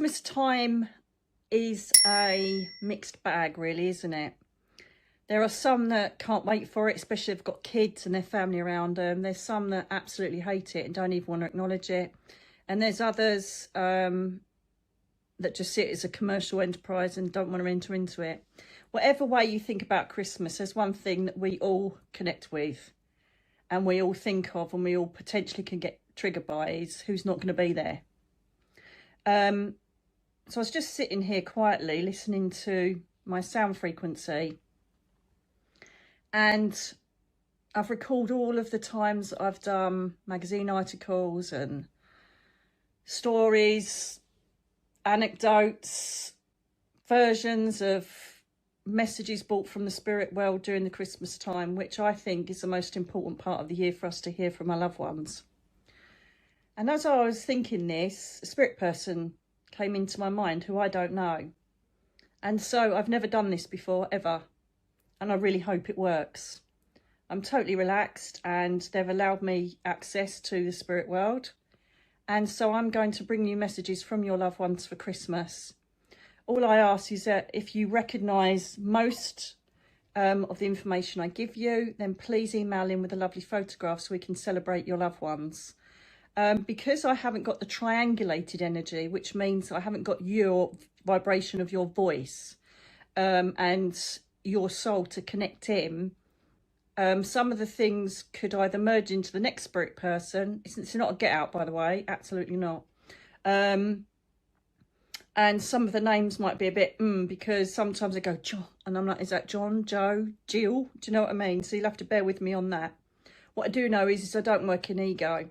Christmas time is a mixed bag, really, isn't it? There are some that can't wait for it, especially if they've got kids and their family around them. There's some that absolutely hate it and don't even want to acknowledge it. And there's others that just see it as a commercial enterprise and don't want to enter into it. Whatever way you think about Christmas, there's one thing that we all connect with and we all think of and we all potentially can get triggered by is who's not going to be there. So I was just sitting here quietly listening to my sound frequency, and I've recalled all of the times I've done magazine articles and stories, anecdotes, versions of messages brought from the spirit world during the Christmas time, which I think is the most important part of the year for us to hear from our loved ones. And as I was thinking this, a spirit person came into my mind who I don't know. And so I've never done this before, ever. And I really hope it works. I'm totally relaxed and they've allowed me access to the spirit world. And so I'm going to bring you messages from your loved ones for Christmas. All I ask is that if you recognise most of the information I give you, then please email in with a lovely photograph so we can celebrate your loved ones. Because I haven't got the triangulated energy, which means I haven't got your vibration of your voice and your soul to connect in, some of the things could either merge into the next spirit person. It's not a get out, by the way, absolutely not. And some of the names might be a bit because sometimes I go John and I'm like, is that John, Joe, Jill? Do you know what I mean? So you'll have to bear with me on that. What I do know is I don't work in ego.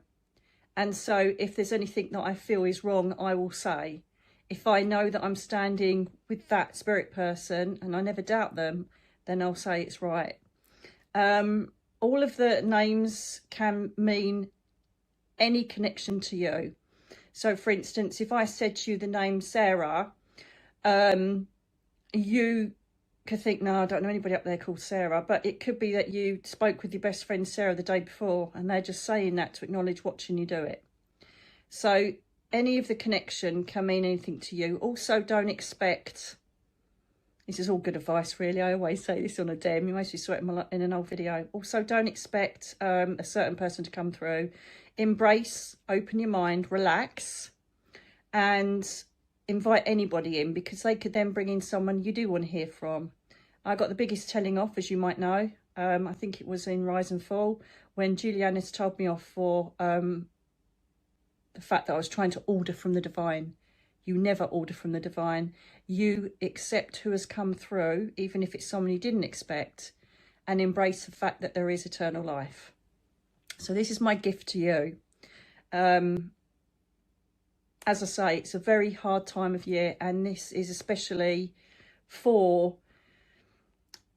And so if there's anything that I feel is wrong, I will say. If I know that I'm standing with that spirit person and I never doubt them, then I'll say it's right. All of the names can mean any connection to you. So for instance, if I said to you the name Sarah, you could think, no, I don't know anybody up there called Sarah, but it could be that you spoke with your best friend Sarah the day before and they're just saying that to acknowledge watching you do it. So any of the connection can mean anything to you. Also, don't expect, this is all good advice really, I always say this on a dem, you mostly saw it in an old video. Also, don't expect a certain person to come through. Embrace, open your mind, relax, and invite anybody in, because they could then bring in someone you do want to hear from. I got the biggest telling off, as you might know. I think it was in Rise and Fall, when Juliana's told me off for the fact that I was trying to order from the divine. You never order from the divine. You accept who has come through, even if it's someone you didn't expect, and embrace the fact that there is eternal life. So this is my gift to you. As I say, it's a very hard time of year, and this is especially for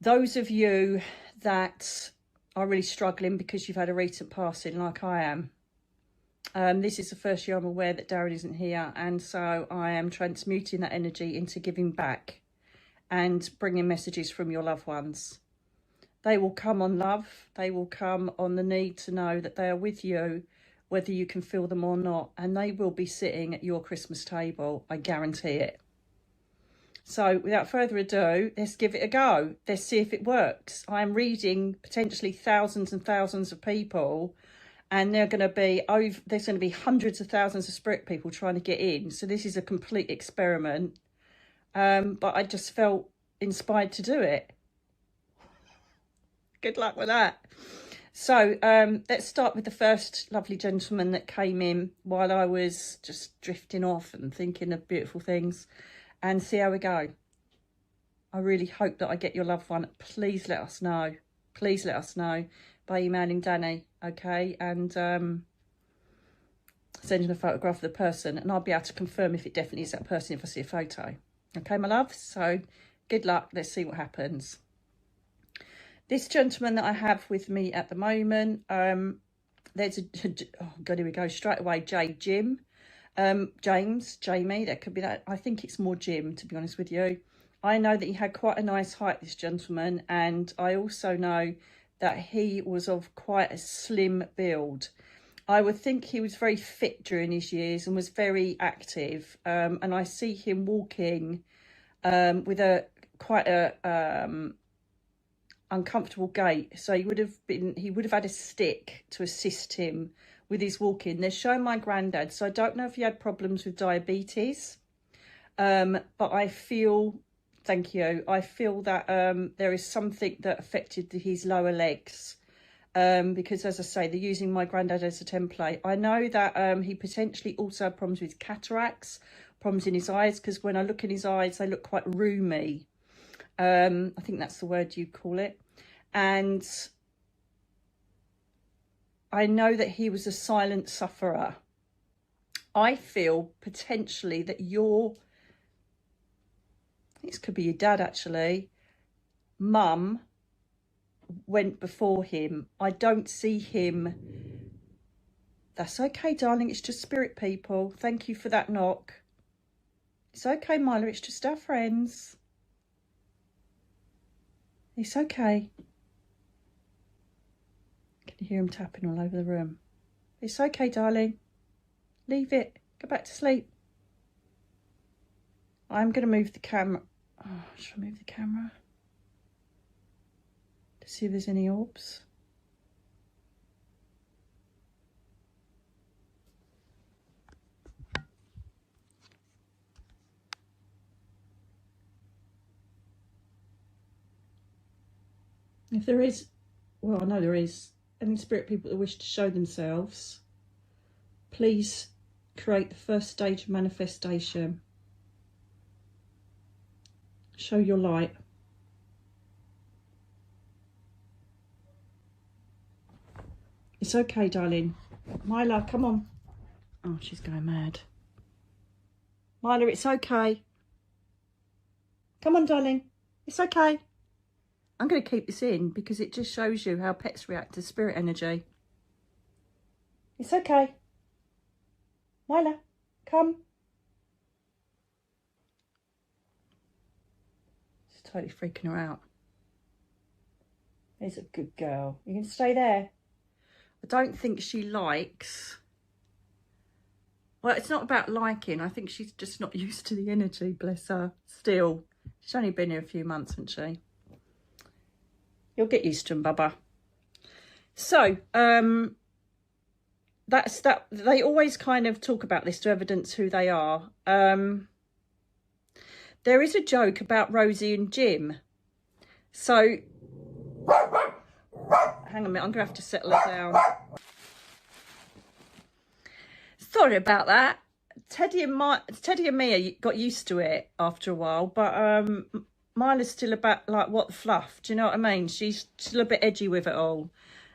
those of you that are really struggling because you've had a recent passing like I am. This is the first year I'm aware that Darren isn't here, and so I am transmuting that energy into giving back and bringing messages from your loved ones. They will come on love, they will come on the need to know that they are with you, whether you can feel them or not, and they will be sitting at your Christmas table, I guarantee it. So without further ado, let's give it a go. Let's see if it works. I'm reading potentially thousands and thousands of people, and there's going to be hundreds of thousands of spirit people trying to get in. So this is a complete experiment. But I just felt inspired to do it. Good luck with that. So let's start with the first lovely gentleman that came in while I was just drifting off and thinking of beautiful things, and see how we go. I really hope that I get your loved one. Please let us know. Please let us know by emailing Danny, okay? And sending a photograph of the person, and I'll be able to confirm if it definitely is that person if I see a photo. Okay, my love? So good luck. Let's see what happens. This gentleman that I have with me at the moment, there's oh God, here we go, straight away, James, Jamie, that could be that. I think it's more Jim, to be honest with you. I know that he had quite a nice height, this gentleman, and I also know that he was of quite a slim build. I would think he was very fit during his years and was very active. And I see him walking with quite a uncomfortable gait. So he would have had a stick to assist him with his walking. They're showing my granddad. So I don't know if he had problems with diabetes. But I feel, thank you, I feel that there is something that affected his lower legs. Because as I say, they're using my granddad as a template. I know that he potentially also had problems with cataracts, problems in his eyes, because when I look in his eyes, they look quite rheumy. I think that's the word you call it. And I know that he was a silent sufferer. I feel potentially that this could be your dad actually, mum went before him. I don't see him. That's okay, darling. It's just spirit people. Thank you for that knock. It's okay, Myla. It's just our friends. It's okay. Can you hear him tapping all over the room? It's okay, darling. Leave it. Go back to sleep. I'm going to move the camera. Oh, should I move the camera? To see if there's any orbs. If there is, well, I know there is, any spirit people that wish to show themselves, please create the first stage of manifestation. Show your light. It's okay, darling. Myla, come on. Oh, she's going mad. Myla, it's okay. Come on, darling. It's okay. I'm going to keep this in because it just shows you how pets react to spirit energy. It's okay. Myla, come. It's totally freaking her out. There's a good girl. You can stay there. I don't think she likes... Well, it's not about liking. I think she's just not used to the energy, bless her. Still. She's only been here a few months, hasn't she? You'll get used to them, Bubba. So, that's that. They always kind of talk about this to evidence who they are. There is a joke about Rosie and Jim. So, hang on a minute, I'm going to have to settle her down. Sorry about that. Teddy and Mia got used to it after a while, but Myla's still about like, what the fluff? Do you know what I mean? She's still a bit edgy with it all.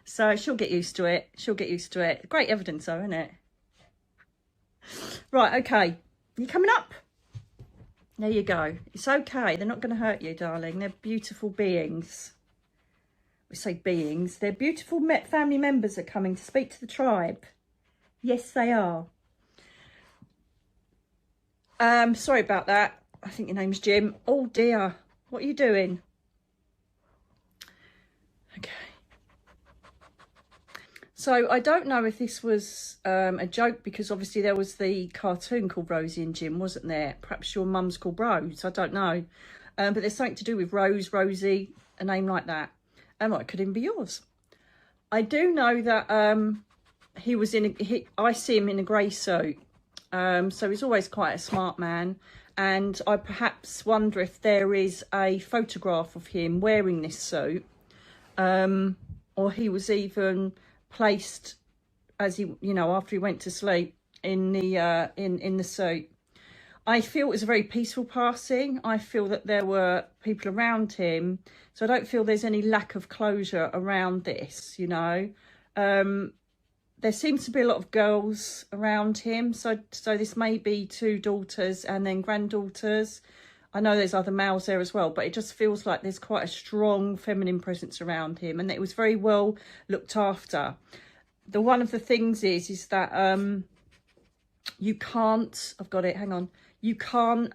So she'll get used to it. She'll get used to it. Great evidence though, isn't it? Right, okay. You coming up? There you go. It's okay. They're not going to hurt you, darling. They're beautiful beings. We say beings. They're beautiful family members that are coming to speak to the tribe. Yes, they are. Sorry about that. I think your name's Jim. Oh dear. What are you doing? Okay. So I don't know if this was a joke, because obviously there was the cartoon called Rosie and Jim, wasn't there? Perhaps your mum's called Rose. I don't know. But there's something to do with Rose, Rosie, a name like that. And it could even be yours. I do know that he was I see him in a grey suit. So he's always quite a smart man. And I perhaps wonder if there is a photograph of him wearing this suit. Or he was even placed as he, you know, after he went to sleep in the in the suit. I feel it was a very peaceful passing. I feel that there were people around him. So I don't feel there's any lack of closure around this, you know. There seems to be a lot of girls around him. So this may be 2 daughters and then granddaughters. I know there's other males there as well, but it just feels like there's quite a strong feminine presence around him, and it was very well looked after. One of the things is that you can't, I've got it, hang on. You can't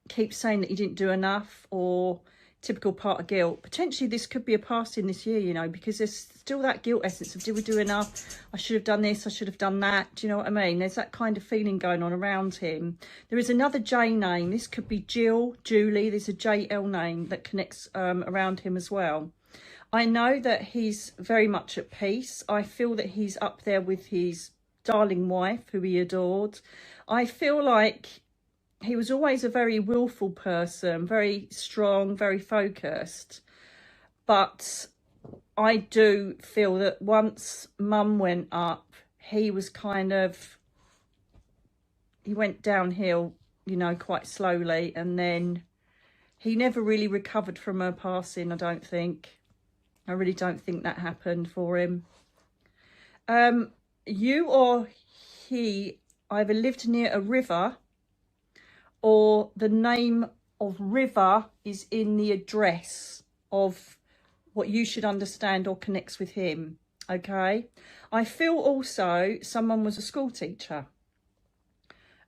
keep saying that you didn't do enough or typical part of guilt. Potentially this could be a passing this year, you know, because there's still that guilt essence of, did we do enough? I should have done this, I should have done that. Do you know what I mean? There's that kind of feeling going on around him. There is another J name. This could be Jill, Julie. There's a JL name that connects around him as well. I know that he's very much at peace. I feel that he's up there with his darling wife, who he adored. I feel like he was always a very willful person, very strong, very focused. But I do feel that once Mum went up, he was kind of, he went downhill, you know, quite slowly. And then he never really recovered from her passing, I don't think. I really don't think that happened for him. You or he either lived near a river, or the name of river is in the address of what you should understand or connects with him, okay? I feel also someone was a school teacher,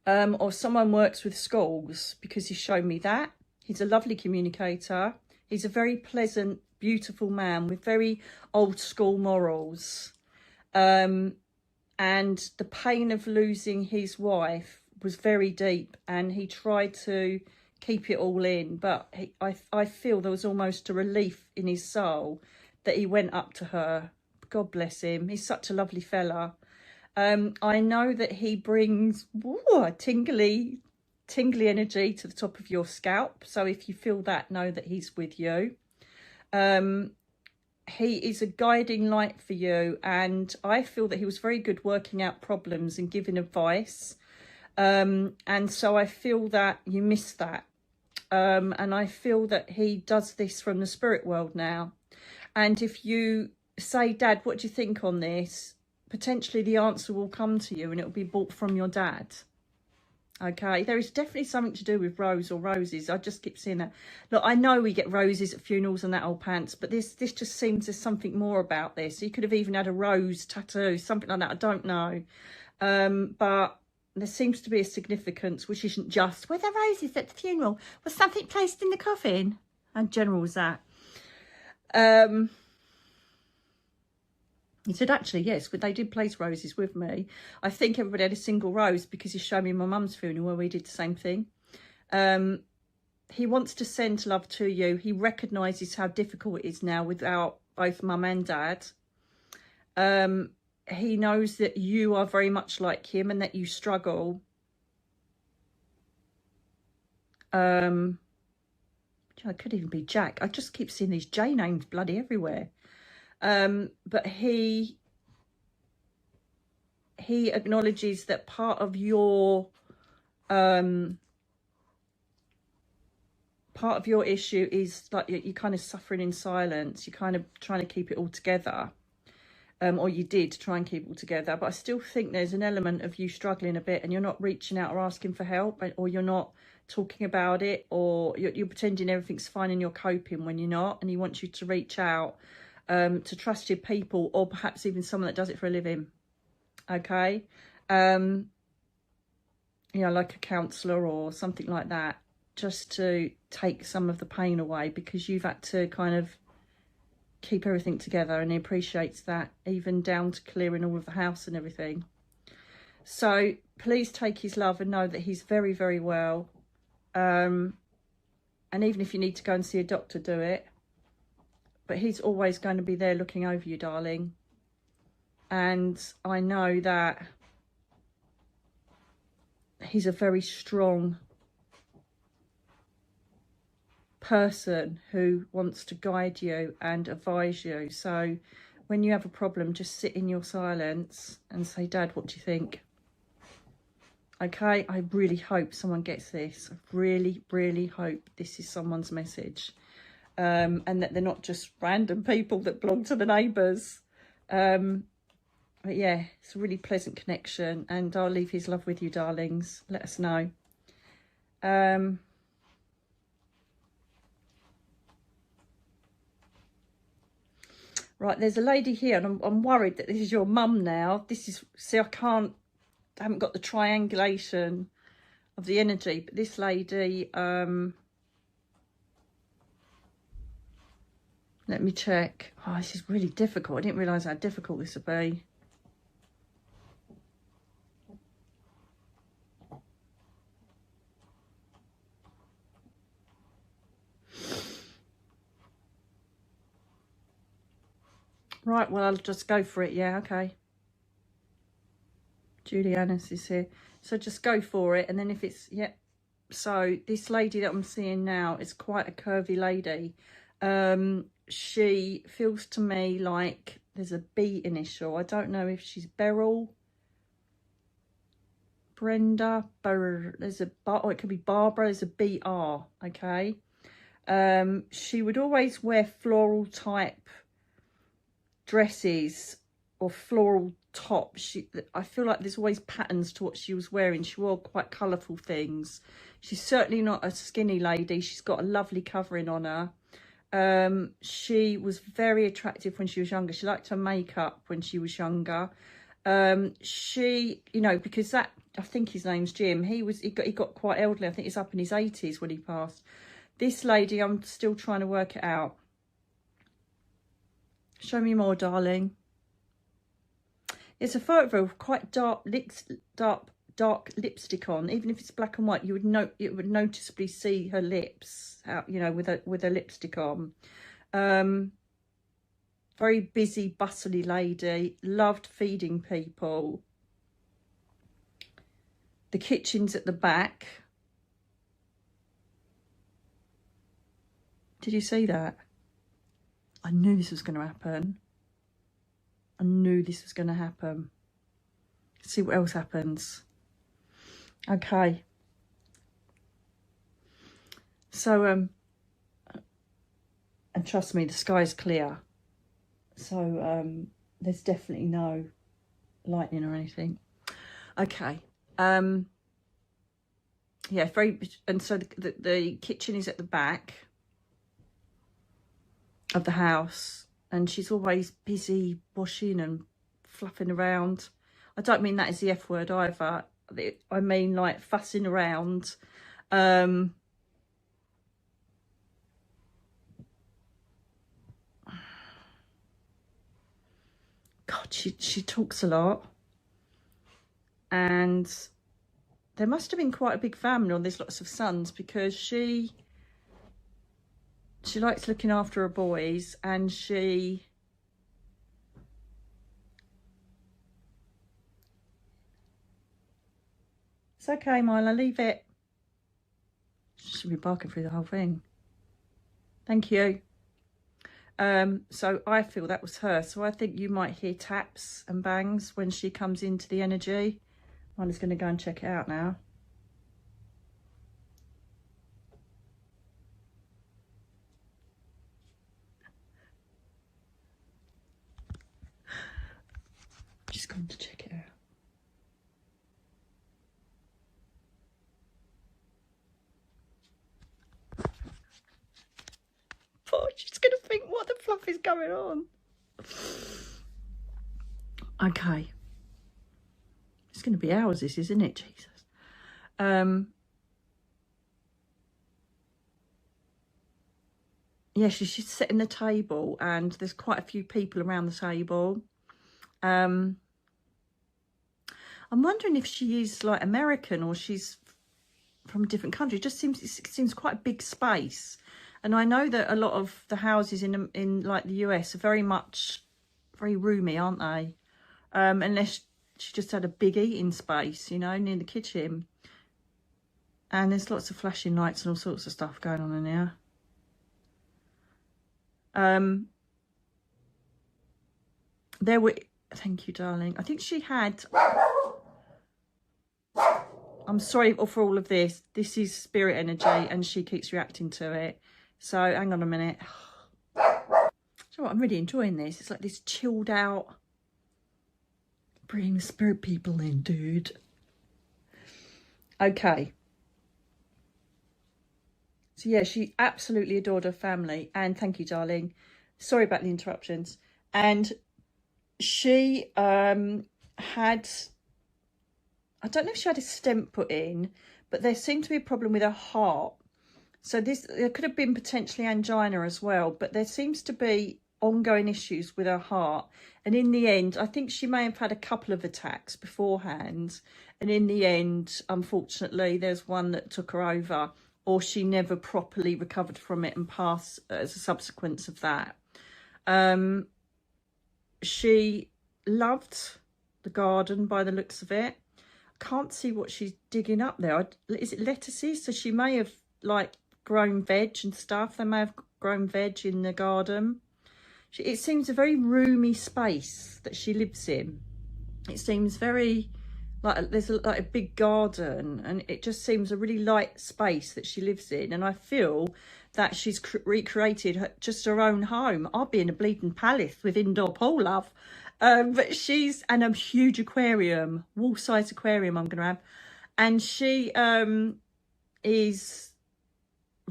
or someone works with schools, because he's shown me that. He's a lovely communicator. He's a very pleasant, beautiful man with very old school morals. And the pain of losing his wife was very deep, and he tried to keep it all in, but I feel there was almost a relief in his soul that he went up to her. God bless him. He's such a lovely fella. I know that he brings a tingly energy to the top of your scalp, so if you feel that, know that he's with you. He is a guiding light for you, and I feel that he was very good working out problems and giving advice. And so I feel that you miss that. And I feel that he does this from the spirit world now. And if you say, Dad, what do you think on this? Potentially the answer will come to you, and it will be bought from your dad. Okay, there is definitely something to do with rose or roses. I just keep seeing that. Look, I know we get roses at funerals and that old pants, but this just seems there's something more about this. He could have even had a rose tattoo, something like that. I don't know. But there seems to be a significance, which isn't just, were there roses at the funeral? Was something placed in the coffin? How general was that? He said, actually, yes, but they did place roses with me. I think everybody had a single rose because he showed me my mum's funeral where we did the same thing. He wants to send love to you. He recognises how difficult it is now without both mum and dad. He knows that you are very much like him and that you struggle. It could even be Jack. I just keep seeing these J names bloody everywhere. But he acknowledges that part of your issue is like you're kind of suffering in silence. You're kind of trying to keep it all together, or you did try and keep it all together. But I still think there's an element of you struggling a bit, and you're not reaching out or asking for help, or you're not talking about it, or you're pretending everything's fine and you're coping when you're not. And he wants you to reach out. To trusted people, or perhaps even someone that does it for a living. Okay, you know, like a counsellor or something like that, just to take some of the pain away, because you've had to kind of keep everything together, and he appreciates that, even down to clearing all of the house and everything. So please take his love and know that he's very, very well. And even if you need to go and see a doctor, do it. But he's always going to be there looking over you, darling. And I know that he's a very strong person who wants to guide you and advise you. So when you have a problem, just sit in your silence and say, Dad, what do you think? Okay, I really hope someone gets this. I really, really hope this is someone's message. And that they're not just random people that belong to the neighbours. But yeah, it's a really pleasant connection, and I'll leave his love with you, darlings. Let us know. Right, there's a lady here, and I'm worried that this is your mum now. This is, see, I haven't got the triangulation of the energy, but this lady, Let me check. Oh, this is really difficult. I didn't realise how difficult this would be. Right, well, I'll just go for it. Yeah, okay. Julianus is here. So just go for it. And then if it's, yeah. So this lady that I'm seeing now is quite a curvy lady. She feels to me like there's a B initial. I don't know if she's Beryl, Brenda, there's a, or it could be Barbara, there's a BR, okay? She would always wear floral type dresses or floral top. I feel like there's always patterns to what she was wearing. She wore quite colourful things. She's certainly not a skinny lady. She's got a lovely covering on her. She was very attractive when she was younger. She liked her makeup when she was younger. She, you know, because that, I think his name's Jim, he got quite elderly. I think he's up in his 80s when he passed. This lady, I'm still trying to work it out. Show me more, darling. It's a photo of quite dark lipstick on. Even if it's black and white, you would noticeably see her lips out, you know, with a lipstick on. Very busy, bustly lady. Loved feeding people. The kitchen's at the back. Did you see that? I knew this was going to happen. I knew this was going to happen. Let's see what else happens. Okay. So, and trust me, the sky's clear. So, there's definitely no lightning or anything. Okay. Yeah, very, and so the kitchen is at the back of the house, and she's always busy washing and fluffing around. I don't mean that as the F word either. I mean like fussing around. God, she talks a lot. And there must have been quite a big family, or there's lots of sons, because she likes looking after her boys, and it's okay, Mila, leave it. She should be barking through the whole thing. Thank you. So I feel that was her. So I think you might hear taps and bangs when she comes into the energy. I'm just going to go and check it out now. Just going to check it out. Oh, she's going to think, what the fluff is going on? Okay. It's going to be hours, this, isn't it? Jesus. Yeah, she's setting the table, and there's quite a few people around the table. I'm wondering if she is like American or she's from a different country. It seems quite a big space. And I know that a lot of the houses in like the US are very roomy, aren't they? Unless she just had a big eating space, you know, near the kitchen. And there's lots of flashing lights and all sorts of stuff going on in here. There were, thank you, darling. I think she had, I'm sorry for all of this. This is spirit energy and she keeps reacting to it. So hang on a minute. So I'm really enjoying this. It's like this chilled out, bring the spirit people in, dude. Okay. So yeah, she absolutely adored her family. And thank you, darling. Sorry about the interruptions. And she had, I don't know if she had a stent put in, but there seemed to be a problem with her heart. So there could have been potentially angina as well, but there seems to be ongoing issues with her heart. And in the end, I think she may have had a couple of attacks beforehand. And in the end, unfortunately, there's one that took her over, or she never properly recovered from it and passed as a subsequence of that. She loved the garden by the looks of it. I can't see what she's digging up there. Is it lettuces? So she may have like grown veg and stuff. They may have grown veg in the garden. It seems a very roomy space that she lives in. It seems very like there's like a big garden, and it just seems a really light space that she lives in. And I feel that she's recreated just her own home. I'll be in a bleeding palace with indoor pool, love. But she's, and a huge aquarium, wall-sized aquarium I'm going to have. And she is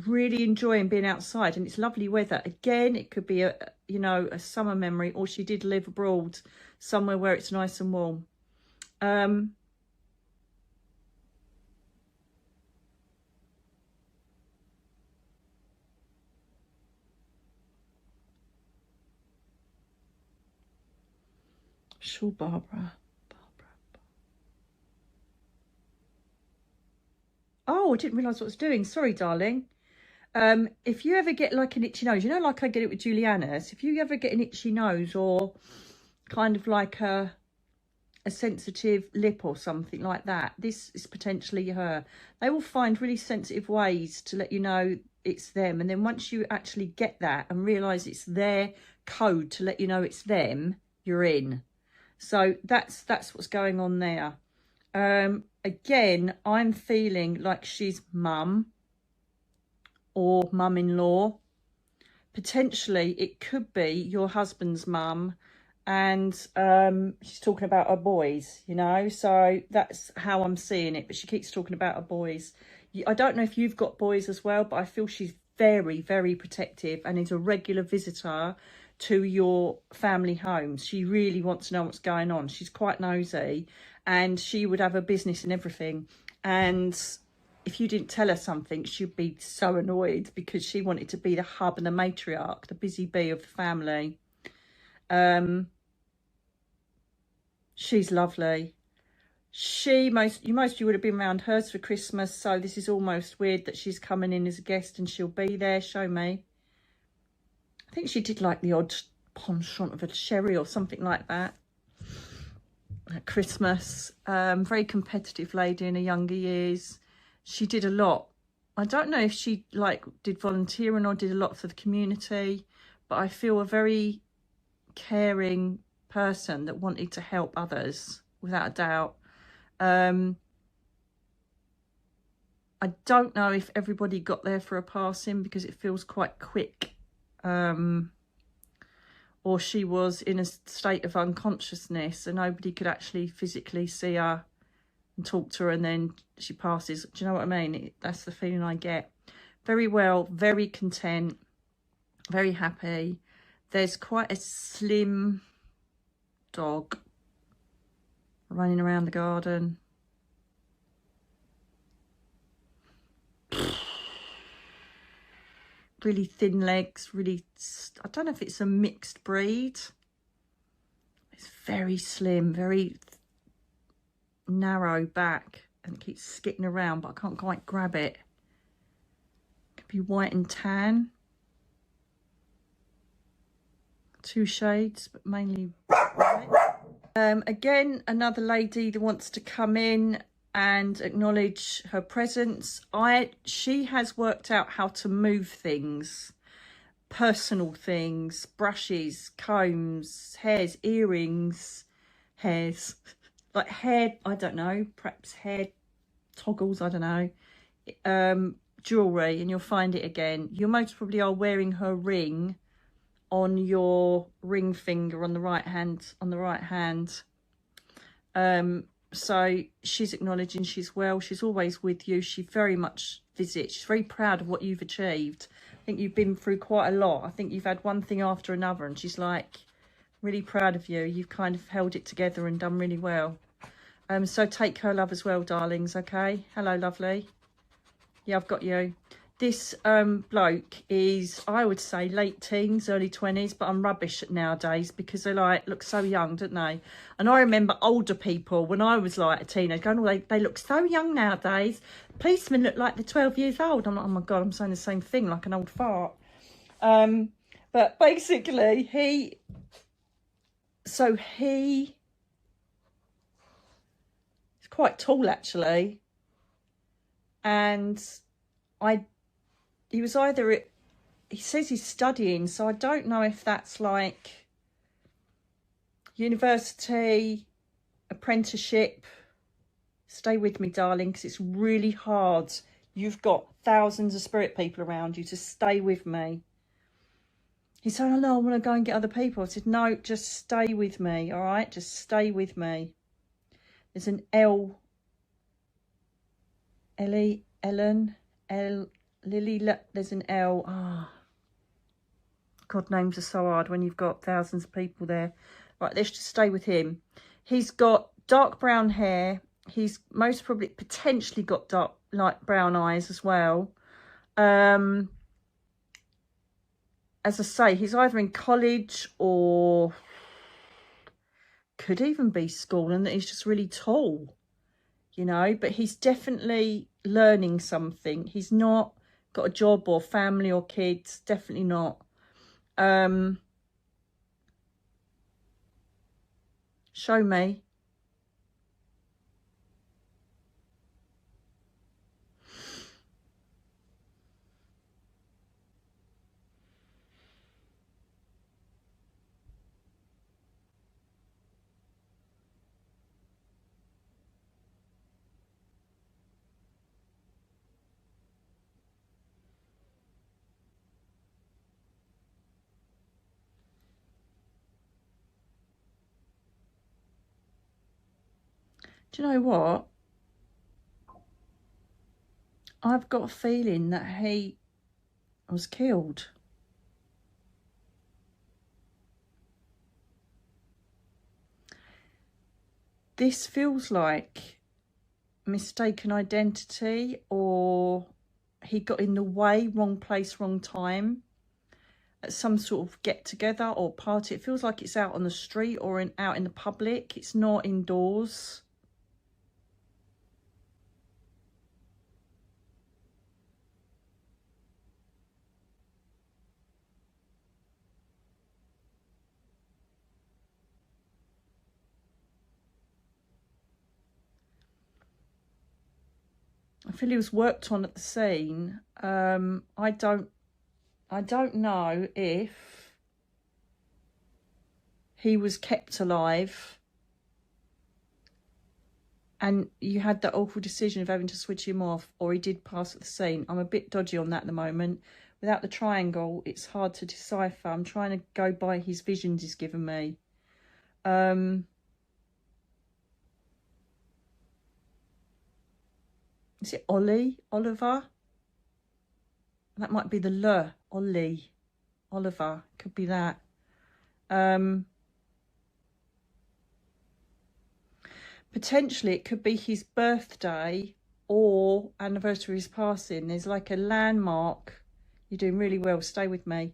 really enjoying being outside, and it's lovely weather. Again, it could be a, you know, a summer memory, or she did live abroad somewhere where it's nice and warm. Sure, Barbara. Oh, I didn't realise what I was doing. Sorry, darling. If you ever get like an itchy nose, you know, like I get it with Juliana's, if you ever get an itchy nose or kind of like a sensitive lip or something like that, this is potentially her. They will find really sensitive ways to let you know it's them. And then once you actually get that and realise it's their code to let you know it's them, you're in. So that's what's going on there. Again, I'm feeling like she's mum or mum-in-law. Potentially, it could be your husband's mum, and she's talking about her boys, you know. So that's how I'm seeing it. But she keeps talking about her boys. I don't know if you've got boys as well, but I feel she's very, very protective and is a regular visitor to your family homes. She really wants to know what's going on. She's quite nosy, and she would have her business and everything. And if you didn't tell her something, she'd be so annoyed, because she wanted to be the hub and the matriarch, the busy bee of the family. She's lovely. Most of you would have been around hers for Christmas, so this is almost weird that she's coming in as a guest and she'll be there. Show me. I think she did like the odd penchant of a sherry or something like that at Christmas. Very competitive lady in her younger years. She did a lot. I don't know if she like did volunteering or did a lot for the community, but I feel a very caring person that wanted to help others, without a doubt. I don't know if everybody got there for a passing, because it feels quite quick. Or she was in a state of unconsciousness and nobody could actually physically see her and talk to her, and then she passes. Do you know what I mean? That's the feeling I get. Very well, very content, very happy. There's quite a slim dog running around the garden. Really thin legs, really, I don't know if it's a mixed breed. It's very slim, very narrow back, and it keeps skipping around, but I can't quite grab it. Could be white and tan. 2 shades, but mainly white. Again, another lady that wants to come in and acknowledge her presence. She has worked out how to move things, personal things, brushes, combs, hairs, earrings, hairs, like hair, I don't know, perhaps hair toggles, I don't know, jewellery, and you'll find it again. You most probably are wearing her ring on your ring finger on the right hand. So she's acknowledging she's well. She's always with you. She very much visits. She's very proud of what you've achieved. I think you've been through quite a lot. I think you've had one thing after another, and she's like really proud of you. You've kind of held it together and done really well. So take her love as well, darlings, okay? Hello, lovely. Yeah, I've got you. this bloke is, I would say, late teens, early 20s, but I'm rubbish at nowadays because they like look so young, don't they? And I remember older people when I was like a teenager going, oh, they look so young nowadays. Policemen look like they're 12 years old. I'm like, oh my God, I'm saying the same thing like an old fart. But basically, he's quite tall actually, and he was either, he says he's studying, so I don't know if that's like university, apprenticeship. Stay with me, darling, because it's really hard. You've got thousands of spirit people around you, to stay with me. He said, oh no, I want to go and get other people. I said, no, just stay with me, all right? Just stay with me. There's an L, Ellie, Ellen, L, Lily, there's an L. Ah, oh. God, names are so hard when you've got thousands of people there. Right, let's just stay with him. He's got dark brown hair. He's most probably potentially got dark, light brown eyes as well. As I say, he's either in college or could even be school, and that he's just really tall, you know, but he's definitely learning something. He's not got a job or family or kids, definitely not. Show me. Do you know what? I've got a feeling that he was killed. This feels like mistaken identity, or he got in the way, wrong place, wrong time, at some sort of get together or party. It feels like it's out on the street or out in the public. It's not indoors. I feel he was worked on at the scene. I don't know if he was kept alive and you had that awful decision of having to switch him off, or he did pass at the scene. I'm a bit dodgy on that at the moment. Without the triangle, it's hard to decipher. I'm trying to go by his visions he's given me. Is it Ollie? Oliver? That might be the Le. Ollie. Oliver. Could be that. Potentially it could be his birthday or anniversary of his passing. There's like a landmark. You're doing really well. Stay with me.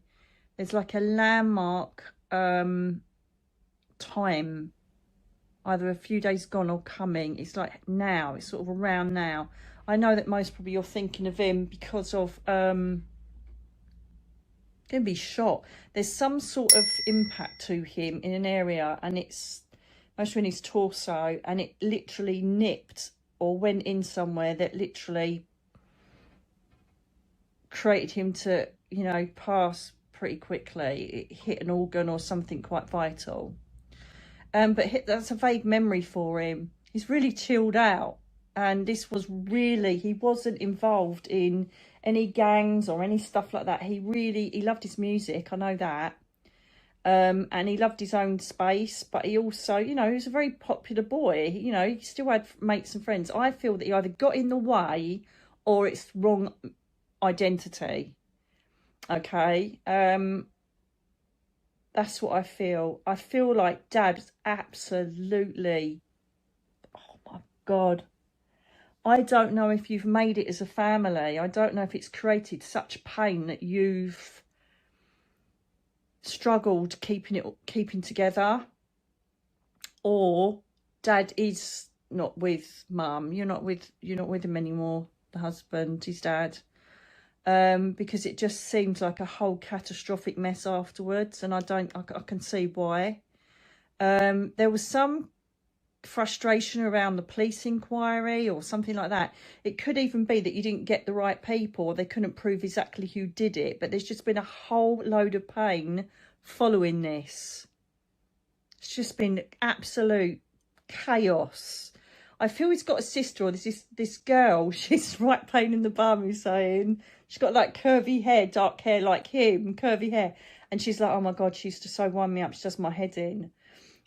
There's like a landmark time, either a few days gone or coming. It's like now. It's sort of around now. I know that most probably you're thinking of him because of going to be shot. There's some sort of impact to him in an area, and it's mostly in his torso, and it literally nipped or went in somewhere that literally created him to, you know, pass pretty quickly. It hit an organ or something quite vital. But that's a vague memory for him. He's really chilled out. And this was really, he wasn't involved in any gangs or any stuff like that. He loved his music, I know that. And he loved his own space, but he also, you know, he was a very popular boy. You know, he still had mates and friends. I feel that he either got in the way or it's wrong identity. Okay. That's what I feel. I feel like Dad's absolutely, oh my God. I don't know if you've made it as a family. I don't know if it's created such pain that you've struggled keeping together, or dad is not with mum. You're not with him anymore, the husband, his dad. Because it just seems like a whole catastrophic mess afterwards, and I can see why. There was some frustration around the police inquiry or something like that. It could even be that you didn't get the right people, or they couldn't prove exactly who did it, but there's just been a whole load of pain following this. It's just been absolute chaos. I feel he's got a sister, or this girl, she's right pain in the bum, who's saying, she's got like curvy hair, dark hair like him, curvy hair, and she's like, oh my God, she used to so wind me up, she does my head in.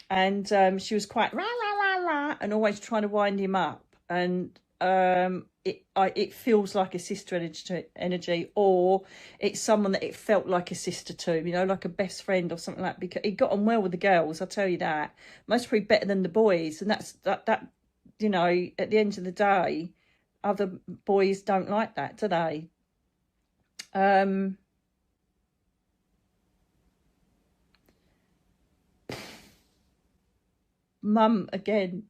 And she was quite rah, rah, rah, rah, and always trying to wind him up. And it feels like a sister energy, or it's someone that it felt like a sister to, you know, like a best friend or something like that. Because he got on well with the girls, I'll tell you that. Most probably better than the boys, and that you know, at the end of the day, other boys don't like that, do they? Mum, again,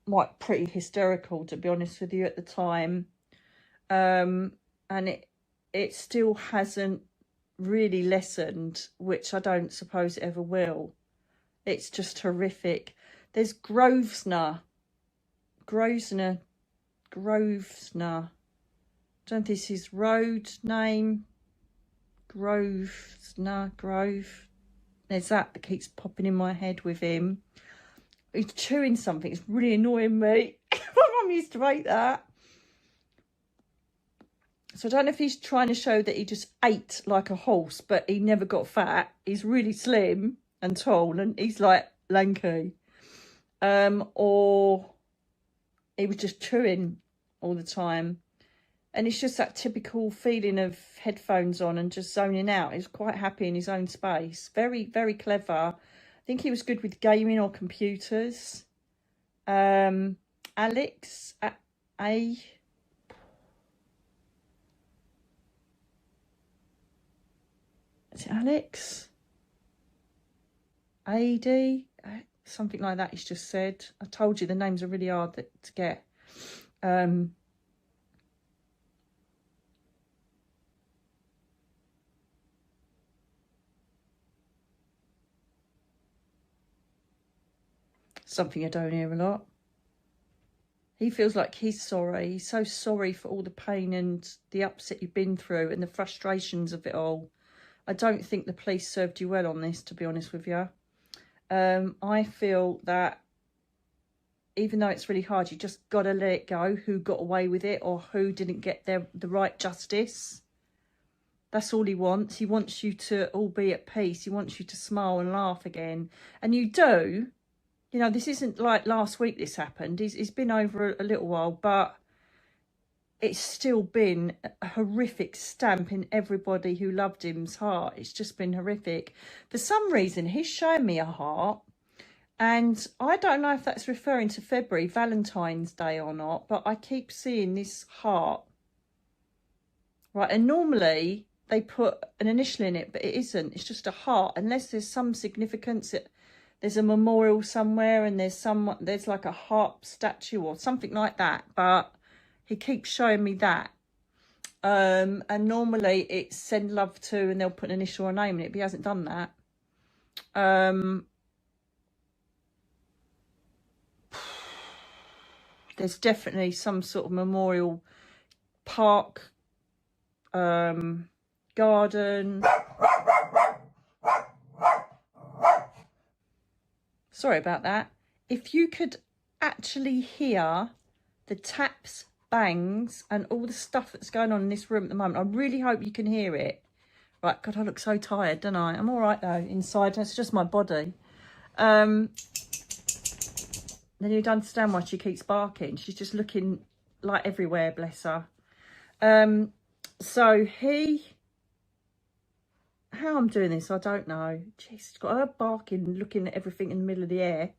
like pretty hysterical, to be honest with you, at the time. And it still hasn't really lessened, which I don't suppose it ever will. It's just horrific. There's Grosvenor. I don't know if this is his road name. Grove. There's that keeps popping in my head with him. He's chewing something. It's really annoying me. My mum used to hate that. So I don't know if he's trying to show that he just ate like a horse, but he never got fat. He's really slim and tall, and he's like lanky. Or he was just chewing all the time. And it's just that typical feeling of headphones on and just zoning out. He's quite happy in his own space. Very, very clever. I think he was good with gaming or computers. Alex, is it Alex? AD? Something like that he's just said. I told you the names are really hard to get. Something I don't hear a lot. He feels like he's sorry. He's so sorry for all the pain and the upset you've been through and the frustrations of it all. I don't think the police served you well on this, to be honest with you. I feel that even though it's really hard, you just got to let it go, who got away with it or who didn't get the right justice. That's all he wants. He wants you to all be at peace. He wants you to smile and laugh again. And you do. You know, this isn't like last week this happened. He's been over a little while, but it's still been a horrific stamp in everybody who loved him's heart. It's just been horrific. For some reason, he's showing me a heart. And I don't know if that's referring to February, Valentine's Day or not, but I keep seeing this heart. Right, and normally they put an initial in it, but it isn't. It's just a heart, unless there's some significance. There's a memorial somewhere and there's like a harp statue or something like that. But he keeps showing me that. And normally it's send love to, and they'll put an initial or name in it, but he hasn't done that. There's definitely some sort of memorial park, garden. Sorry about that. If you could actually hear the taps, bangs, and all the stuff that's going on in this room at the moment, I really hope you can hear it. Right, God, I look so tired, don't I? I'm all right, though, inside. It's just my body. Then you'd understand why she keeps barking. She's just looking like everywhere, bless her. So how I'm doing this, I don't know. Jeez, she's got her barking, looking at everything in the middle of the air.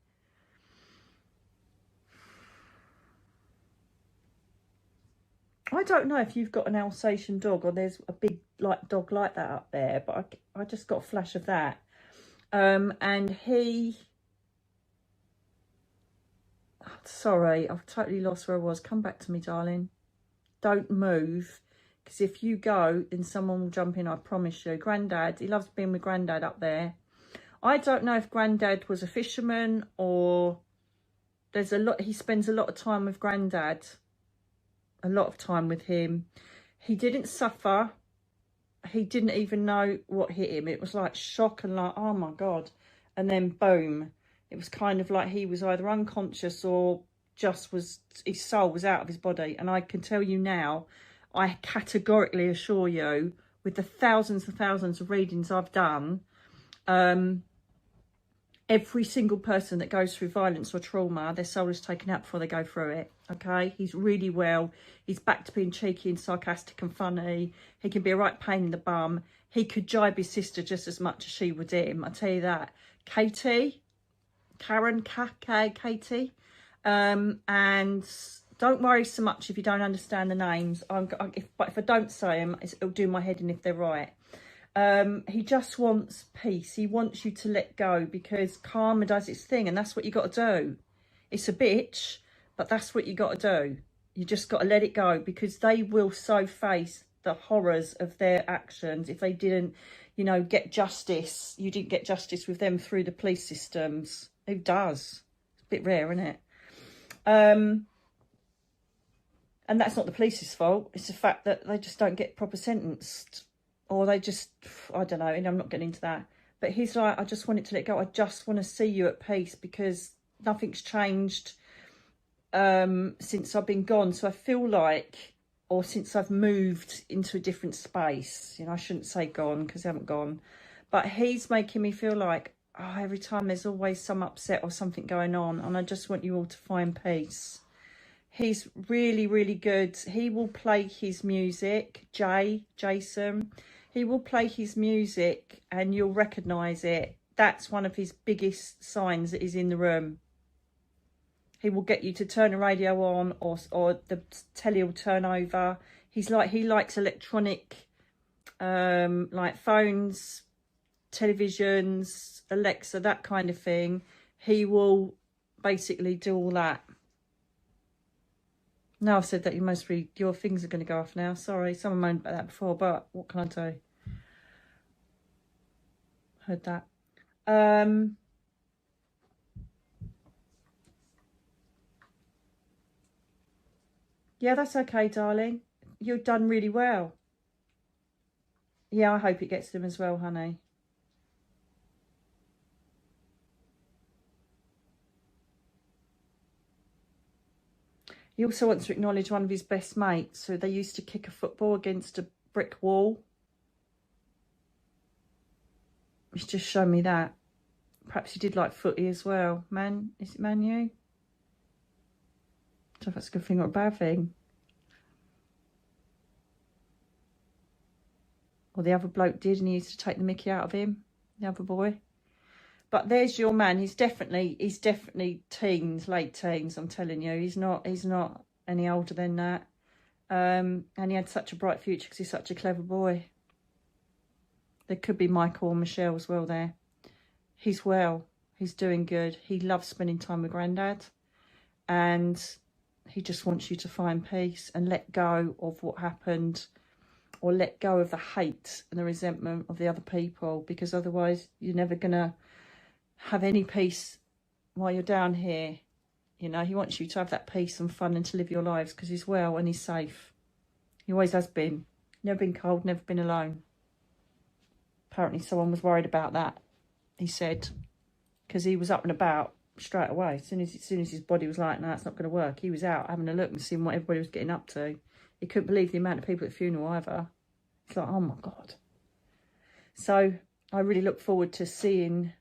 I don't know if you've got an Alsatian dog or there's a big like dog like that up there, but I just got a flash of that. And he, sorry, I've totally lost where I was. Come back to me, darling. Don't move, because if you go, then someone will jump in, I promise you. Granddad, he loves being with Granddad up there. I don't know if Granddad was a fisherman or there's a lot, he spends a lot of time with Granddad. A lot of time with him. He didn't suffer. He didn't even know what hit him. It was like shock and like, oh my God. And then boom. It was kind of like he was either unconscious or just was, his soul was out of his body. And I can tell you now, I categorically assure you, with the thousands and thousands of readings I've done, every single person that goes through violence or trauma, their soul is taken out before they go through it. Okay, he's really well. He's back to being cheeky and sarcastic and funny. He can be a right pain in the bum. He could jibe his sister just as much as she would him. I tell you that. Katie, Katie, and don't worry so much if you don't understand the names. But if I don't say them, it'll do my head in if they're right. He just wants peace. He wants you to let go, because karma does its thing, and that's what you got to do. It's a bitch, but that's what you got to do. You just got to let it go, because they will so face the horrors of their actions if they didn't, you know, get justice. You didn't get justice with them through the police systems. Who does? It's a bit rare, isn't it? And that's not the police's fault. It's the fact that they just don't get proper sentenced. Or they just, I don't know, and I'm not getting into that. But he's like, I just want it to let go. I just want to see you at peace, because nothing's changed since I've been gone. So I feel like, or since I've moved into a different space. You know, I shouldn't say gone, because I haven't gone. But he's making me feel like, oh, every time there's always some upset or something going on. And I just want you all to find peace. He's really, really good. He will play his music, Jason. He will play his music and you'll recognise it. That's one of his biggest signs that he's in the room. He will get you to turn the radio on, or the telly will turn over. He likes electronic, like phones, televisions, Alexa, that kind of thing. He will basically do all that. Now I've said that, your things are going to go off now. Sorry, someone moaned about that before, but what can I do? Heard that. Yeah, that's okay, darling. You've done really well. Yeah, I hope it gets them as well, honey. He also wants to acknowledge one of his best mates. So they used to kick a football against a brick wall. He's just shown me that. Perhaps he did like footy as well. Is it Man U? I don't know if that's a good thing or a bad thing. Or the other bloke did, and he used to take the mickey out of him, the other boy. But there's your man. He's definitely teens, late teens. I'm telling you, he's not any older than that. And he had such a bright future because he's such a clever boy. There could be Michael or Michelle as well there. He's well. He's doing good. He loves spending time with Grandad, and he just wants you to find peace and let go of what happened, or let go of the hate and the resentment of the other people, because otherwise you're never gonna have any peace while you're down here. You know, he wants you to have that peace and fun and to live your lives, because he's well and he's safe. He always has been. Never been cold, never been alone. Apparently someone was worried about that, he said, because he was up and about straight away. As soon as his body was like, no, it's not going to work, he was out having a look and seeing what everybody was getting up to. He couldn't believe the amount of people at the funeral either. It's like, oh my God. So I really look forward to seeing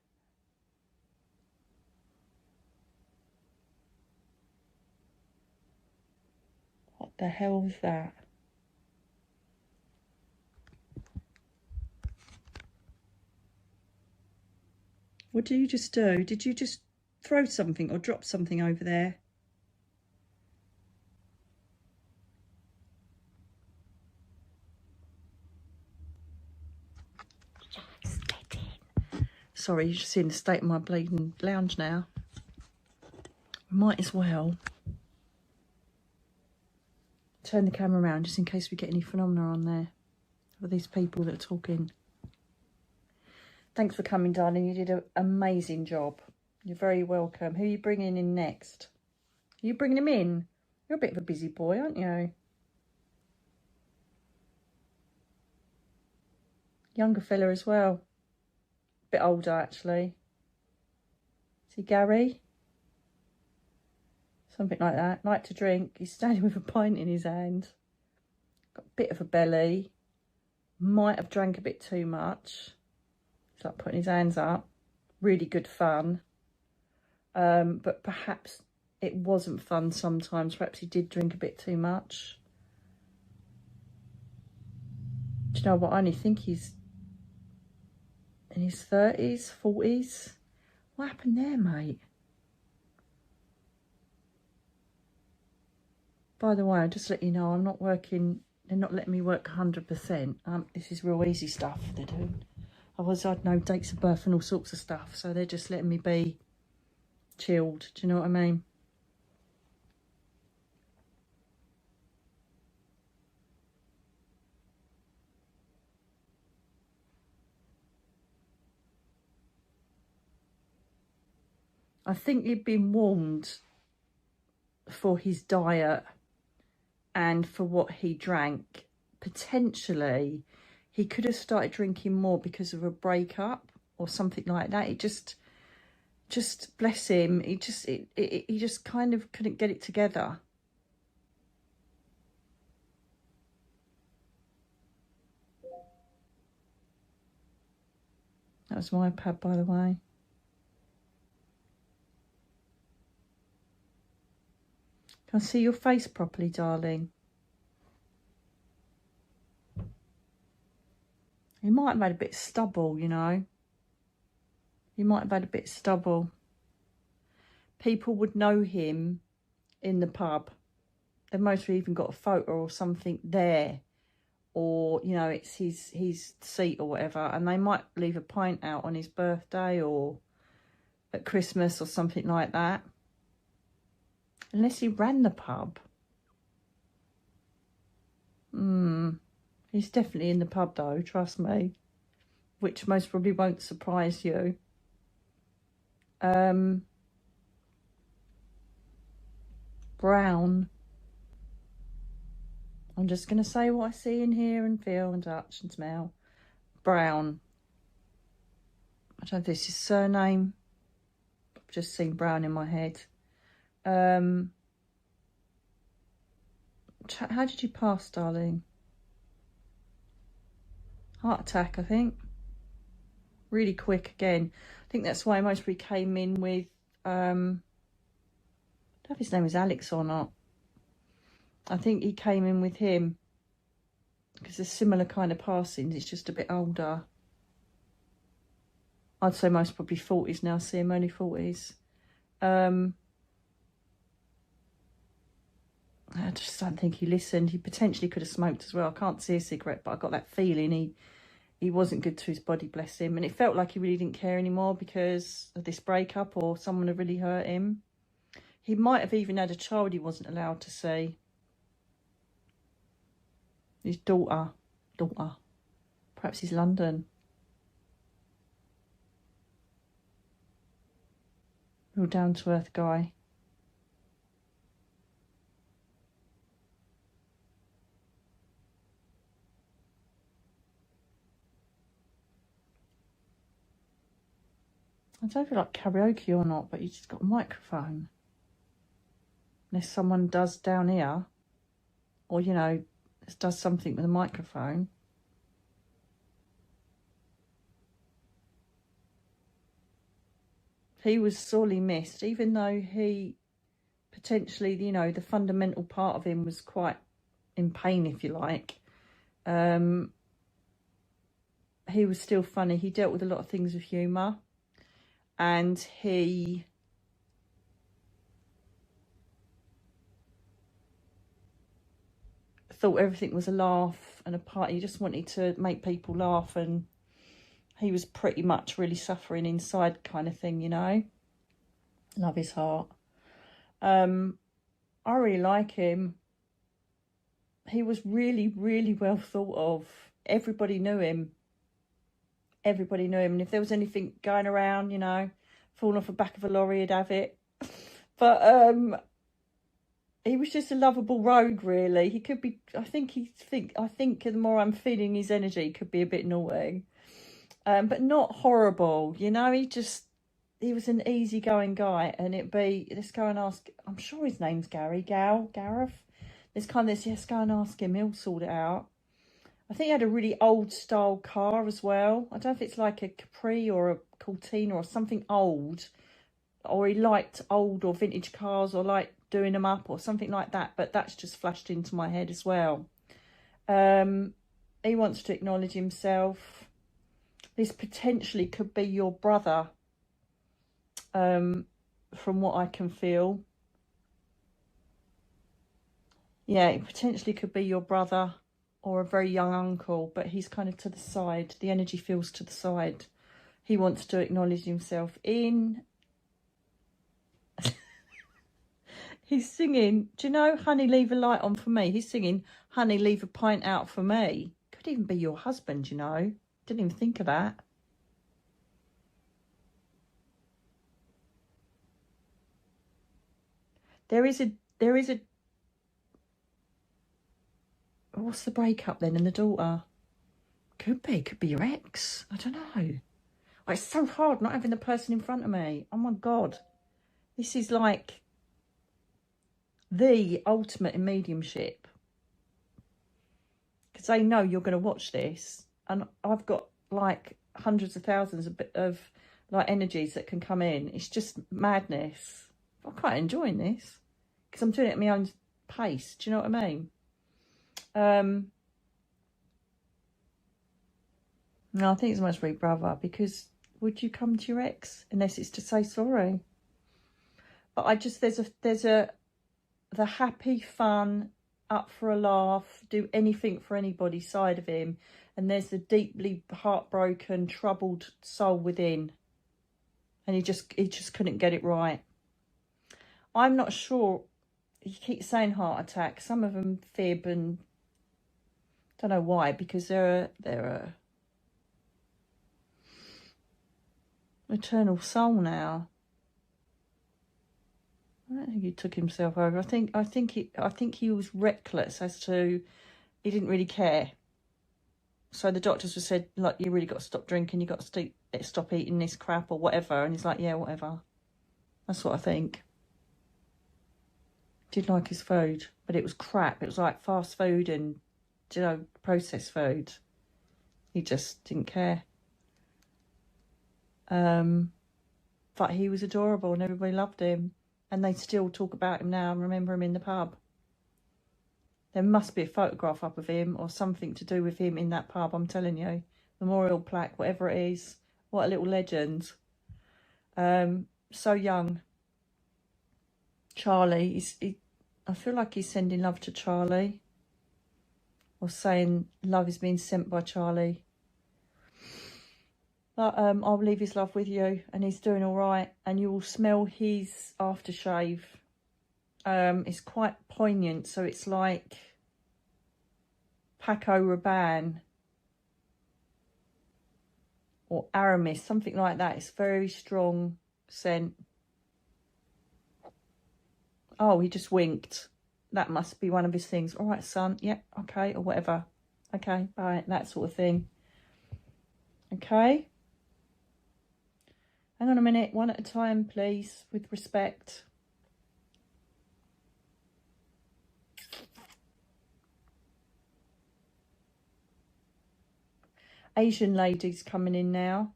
what the hell was that? What did you just do? Did you just throw something or drop something over there? sorry, you're just seeing the state of my bleeding lounge now. Might as well turn the camera around just in case we get any phenomena on there of these people that are talking. Thanks for coming, darling. You did an amazing job. You're very welcome. Who are you bringing in next? Are you bringing him in? You're a bit of a busy boy, aren't you? Younger fella as well. Bit older, actually. Is he Gary? Something like that. Like to drink. He's standing with a pint in his hand. Got a bit of a belly. Might have drank a bit too much. He's like putting his hands up. Really good fun. But perhaps it wasn't fun sometimes. Perhaps he did drink a bit too much. Do you know what? I only think he's in his 30s, 40s. What happened there, mate? By the way, I'll just let you know, I'm not working, they're not letting me work 100%. This is real easy stuff they're doing. Otherwise, I'd know dates of birth and all sorts of stuff. So they're just letting me be chilled. Do you know what I mean? I think he'd been warned for his diet and for what he drank. Potentially, he could have started drinking more because of a breakup or something like that. It just bless him. He just kind of couldn't get it together. That was my pad, by the way. Can I see your face properly, darling? He might have had a bit of stubble, you know. He might have had a bit of stubble. People would know him in the pub. They've mostly even got a photo or something there. Or, you know, it's his seat or whatever. And they might leave a pint out on his birthday or at Christmas or something like that. Unless he ran the pub. He's definitely in the pub though, trust me. Which most probably won't surprise you. Brown. I'm just going to say what I see and hear and feel and touch and smell. Brown. I don't know if this is surname. I've just seen Brown in my head. How did you pass, darling? Heart attack, I think. Really quick again. I think that's why most people came in with, I don't know if his name is Alex or not. I think he came in with him because there's similar kind of passings. It's just a bit older. I'd say most probably 40s now. See him only 40s. I just don't think he listened. He potentially could have smoked as well. I can't see a cigarette, but I got that feeling he wasn't good to his body, bless him. And it felt like he really didn't care anymore because of this breakup or someone had really hurt him. He might have even had a child he wasn't allowed to see. His daughter. Perhaps he's London. Real down-to-earth guy. I don't know if you like karaoke or not, but you just got a microphone. Unless someone does down here, or, you know, does something with a microphone. He was sorely missed, even though he potentially, you know, the fundamental part of him was quite in pain, if you like. He was still funny. He dealt with a lot of things with humour. And he thought everything was a laugh and a party. He just wanted to make people laugh and he was pretty much really suffering inside kind of thing, you know. Love his heart. I really like him. He was really, really well thought of. Everybody knew him. Everybody knew him. And if there was anything going around, you know, falling off the back of a lorry, he'd have it. But he was just a lovable rogue, really. He could be, I think the more I'm feeling his energy, he could be a bit naughty. But not horrible, you know. He was an easygoing guy, and it'd be, let's go and ask, I'm sure his name's Gareth. There's kind of this, let's go and ask him, he'll sort it out. I think he had a really old style car as well. I don't know if it's like a Capri or a Cortina or something old, or he liked old or vintage cars, or like doing them up or something like that, but that's just flashed into my head as well. He wants to acknowledge himself. This potentially could be your brother, from what I can feel. Yeah, it potentially could be your brother or a very young uncle, but he's kind of to the side. The energy feels to the side. He wants to acknowledge himself in. He's singing, do you know, honey, leave a light on for me? He's singing, honey, leave a pint out for me. Could even be your husband, you know. Didn't even think of that. There is a, what's the breakup then and the daughter? Could be your ex. I don't know. Oh, it's so hard not having the person in front of me. Oh my God. This is like the ultimate in mediumship. Because they know you're going to watch this. And I've got like hundreds of thousands of like energies that can come in. It's just madness. I'm quite enjoying this. Because I'm doing it at my own pace. Do you know what I mean? No, I think it's must be brother, because would you come to your ex unless it's to say sorry? But I just, there's the happy, fun, up for a laugh, do anything for anybody side of him, and there's the deeply heartbroken, troubled soul within, and he just couldn't get it right. I'm not sure. He keeps saying heart attack. Some of them fib, and don't know why, because they're a eternal soul now. I don't think he took himself over. I think he was reckless as to, he didn't really care. So the doctors have said, like, you really got to stop drinking, you got to stop eating this crap or whatever. And he's like, yeah, whatever. That's what I think. Did like his food, but it was crap. It was like fast food and, you know, processed food. He just didn't care. But he was adorable and everybody loved him. And they still talk about him now and remember him in the pub. There must be a photograph up of him or something to do with him in that pub, I'm telling you. Memorial plaque, whatever it is. What a little legend. So young. Charlie, I feel like he's sending love to Charlie. Or saying love is being sent by Charlie. But I'll leave his love with you, and he's doing all right. And you will smell his aftershave. It's quite poignant, so it's like Paco Rabanne or Aramis, something like that. It's very strong scent. Oh, he just winked. That must be one of his things. All right, son. Yeah, okay, or whatever. Okay, bye. That sort of thing. Okay. Hang on a minute. One at a time, please, with respect. Asian lady's coming in now.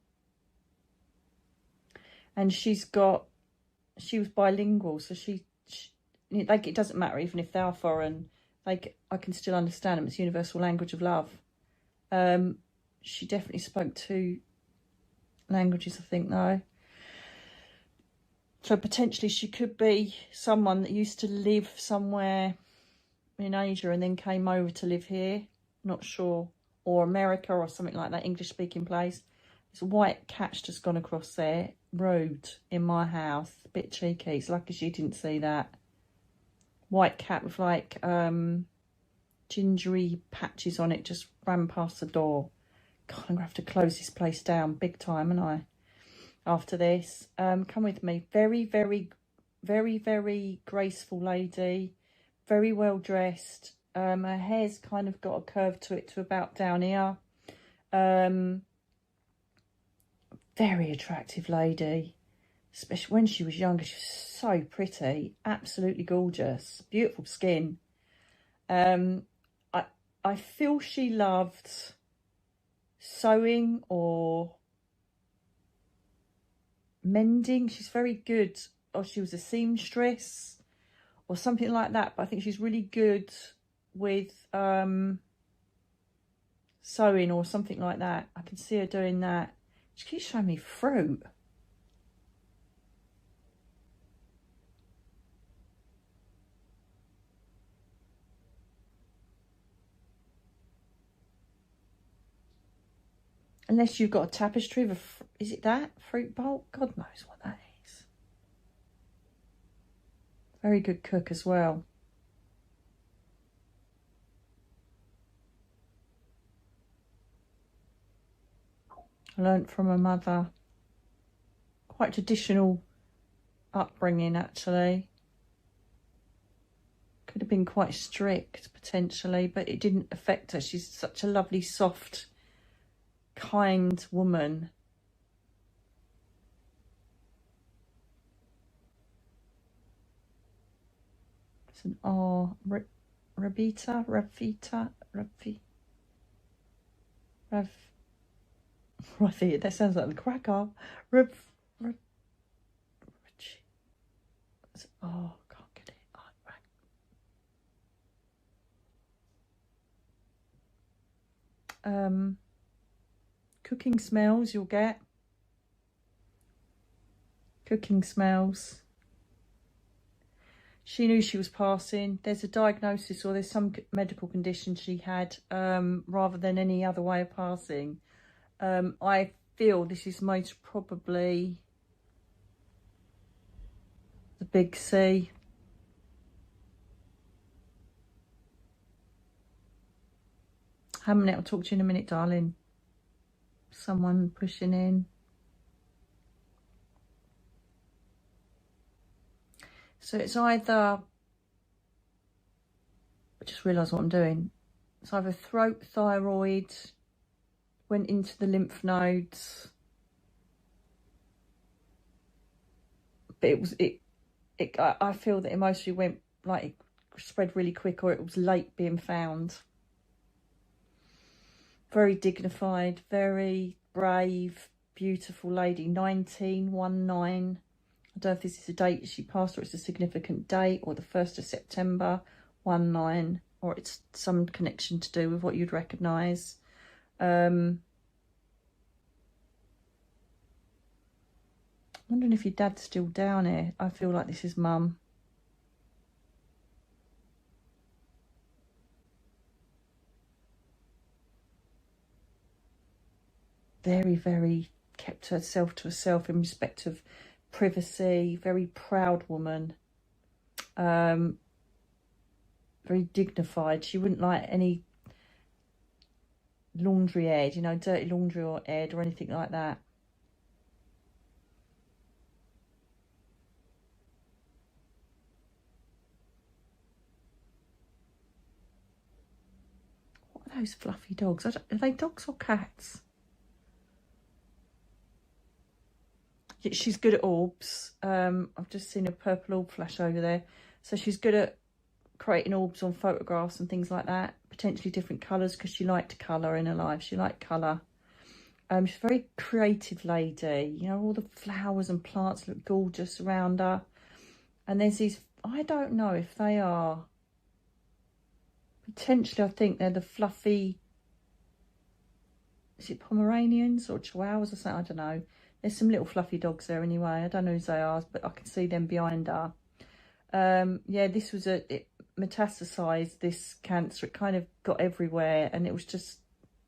And she was bilingual, so like, it doesn't matter even if they are foreign. Like, I can still understand them. It's universal language of love. She definitely spoke 2 languages, I think, though. So potentially she could be someone that used to live somewhere in Asia and then came over to live here. Not sure. Or America or something like that, English-speaking place. This white cat's just gone across there. Rude in my house. A bit cheeky. It's lucky she didn't see that. White cat with like gingery patches on it just ran past the door. God, I'm going to have to close this place down big time, aren't I? After this. Come with me. Very, very, very, very graceful lady. Very well dressed. Her hair's kind of got a curve to it to about down here. Very attractive lady. Especially when she was younger. She was so pretty. Absolutely gorgeous. Beautiful skin. I feel she loved sewing or mending. She's very good. Or she was a seamstress or something like that. But I think she's really good with sewing or something like that. I can see her doing that. She keeps showing me fruit. Unless you've got a tapestry of is it that? Fruit bowl? God knows what that is. Very good cook as well. I learnt from her mother. Quite traditional upbringing, actually. Could have been quite strict, potentially, but it didn't affect her. She's such a lovely, soft, kind woman. It's an R. Ravita? Ravi, that sounds like the cracker. Oh, can't get it. Cooking smells you'll get. Cooking smells. She knew she was passing. There's a diagnosis or there's some medical condition she had rather than any other way of passing. I feel this is most probably the big C. I'll talk to you in a minute, darling. Someone pushing in. So it's either, I just realised what I'm doing. It's either throat, thyroid, went into the lymph nodes. But I feel that it mostly went, like, it spread really quick, or it was late being found. Very dignified, very brave, beautiful lady. 1919. I don't know if this is a date she passed or it's a significant date, or the 1st of September 19, or it's some connection to do with what you'd recognise. Wondering if your dad's still down here. I feel like this is mum. Very, very kept herself to herself in respect of privacy. Very proud woman. Very dignified. She wouldn't like any laundry aired, you know, dirty laundry or aired or anything like that. What are those fluffy dogs? Are they dogs or cats? She's good at orbs. I've just seen a purple orb flash over there. So she's good at creating orbs on photographs and things like that. Potentially different colours, because she liked colour in her life. She liked colour. She's a very creative lady. You know, all the flowers and plants look gorgeous around her. And there's these, I don't know if they are, potentially I think they're the fluffy, is it Pomeranians or Chihuahuas or something? I don't know. There's some little fluffy dogs there anyway. I don't know who they are, but I can see them behind her. Yeah, this was it metastasized, this cancer. It kind of got everywhere, and it was just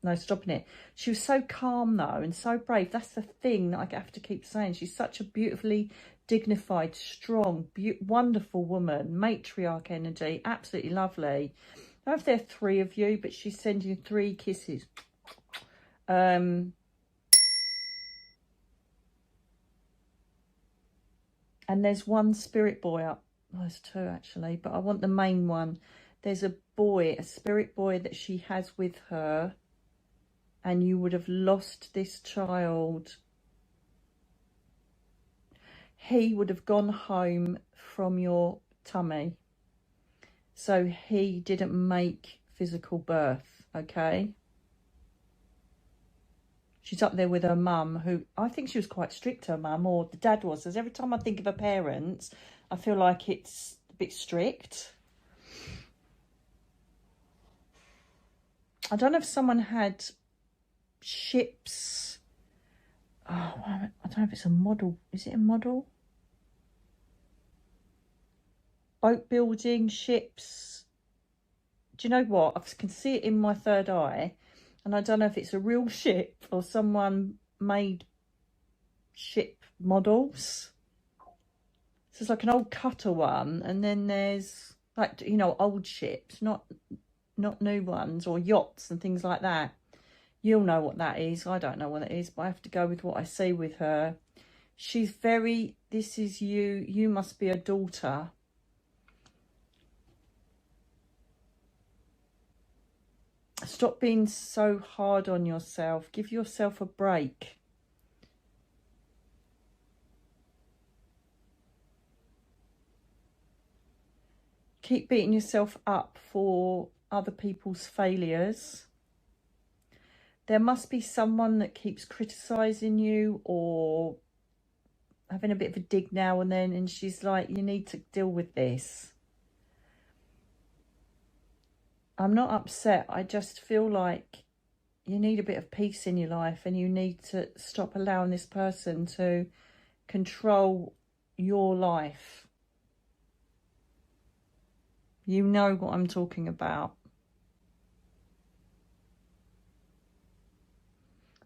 no stopping it. She was so calm though, and so brave. That's the thing that I have to keep saying. She's such a beautifully dignified, strong, wonderful woman, matriarch energy, absolutely lovely. I don't know if there are 3 of you, but she's sending 3 kisses. And there's 1 spirit boy up. Oh, there's 2 actually, but I want the main one. There's a boy, a spirit boy that she has with her, and you would have lost this child. He would have gone home from your tummy. So he didn't make physical birth, okay? She's up there with her mum, who I think she was quite strict, her mum, or the dad was. Because every time I think of her parents, I feel like it's a bit strict. I don't know if someone had ships. Oh, I don't know if it's a model. Is it a model? Boat building, ships. Do you know what? I can see it in my 3rd eye. And I don't know if it's a real ship or someone made ship models. So it's like an old cutter one. And then there's like, you know, old ships, not new ones, or yachts and things like that. You'll know what that is. I don't know what it is, but I have to go with what I see with her. She's very, this is you. You must be a daughter. Stop being so hard on yourself. Give yourself a break. Keep beating yourself up for other people's failures. There must be someone that keeps criticising you or having a bit of a dig now and then, and she's like, you need to deal with this. I'm not upset. I just feel like you need a bit of peace in your life, and you need to stop allowing this person to control your life. You know what I'm talking about.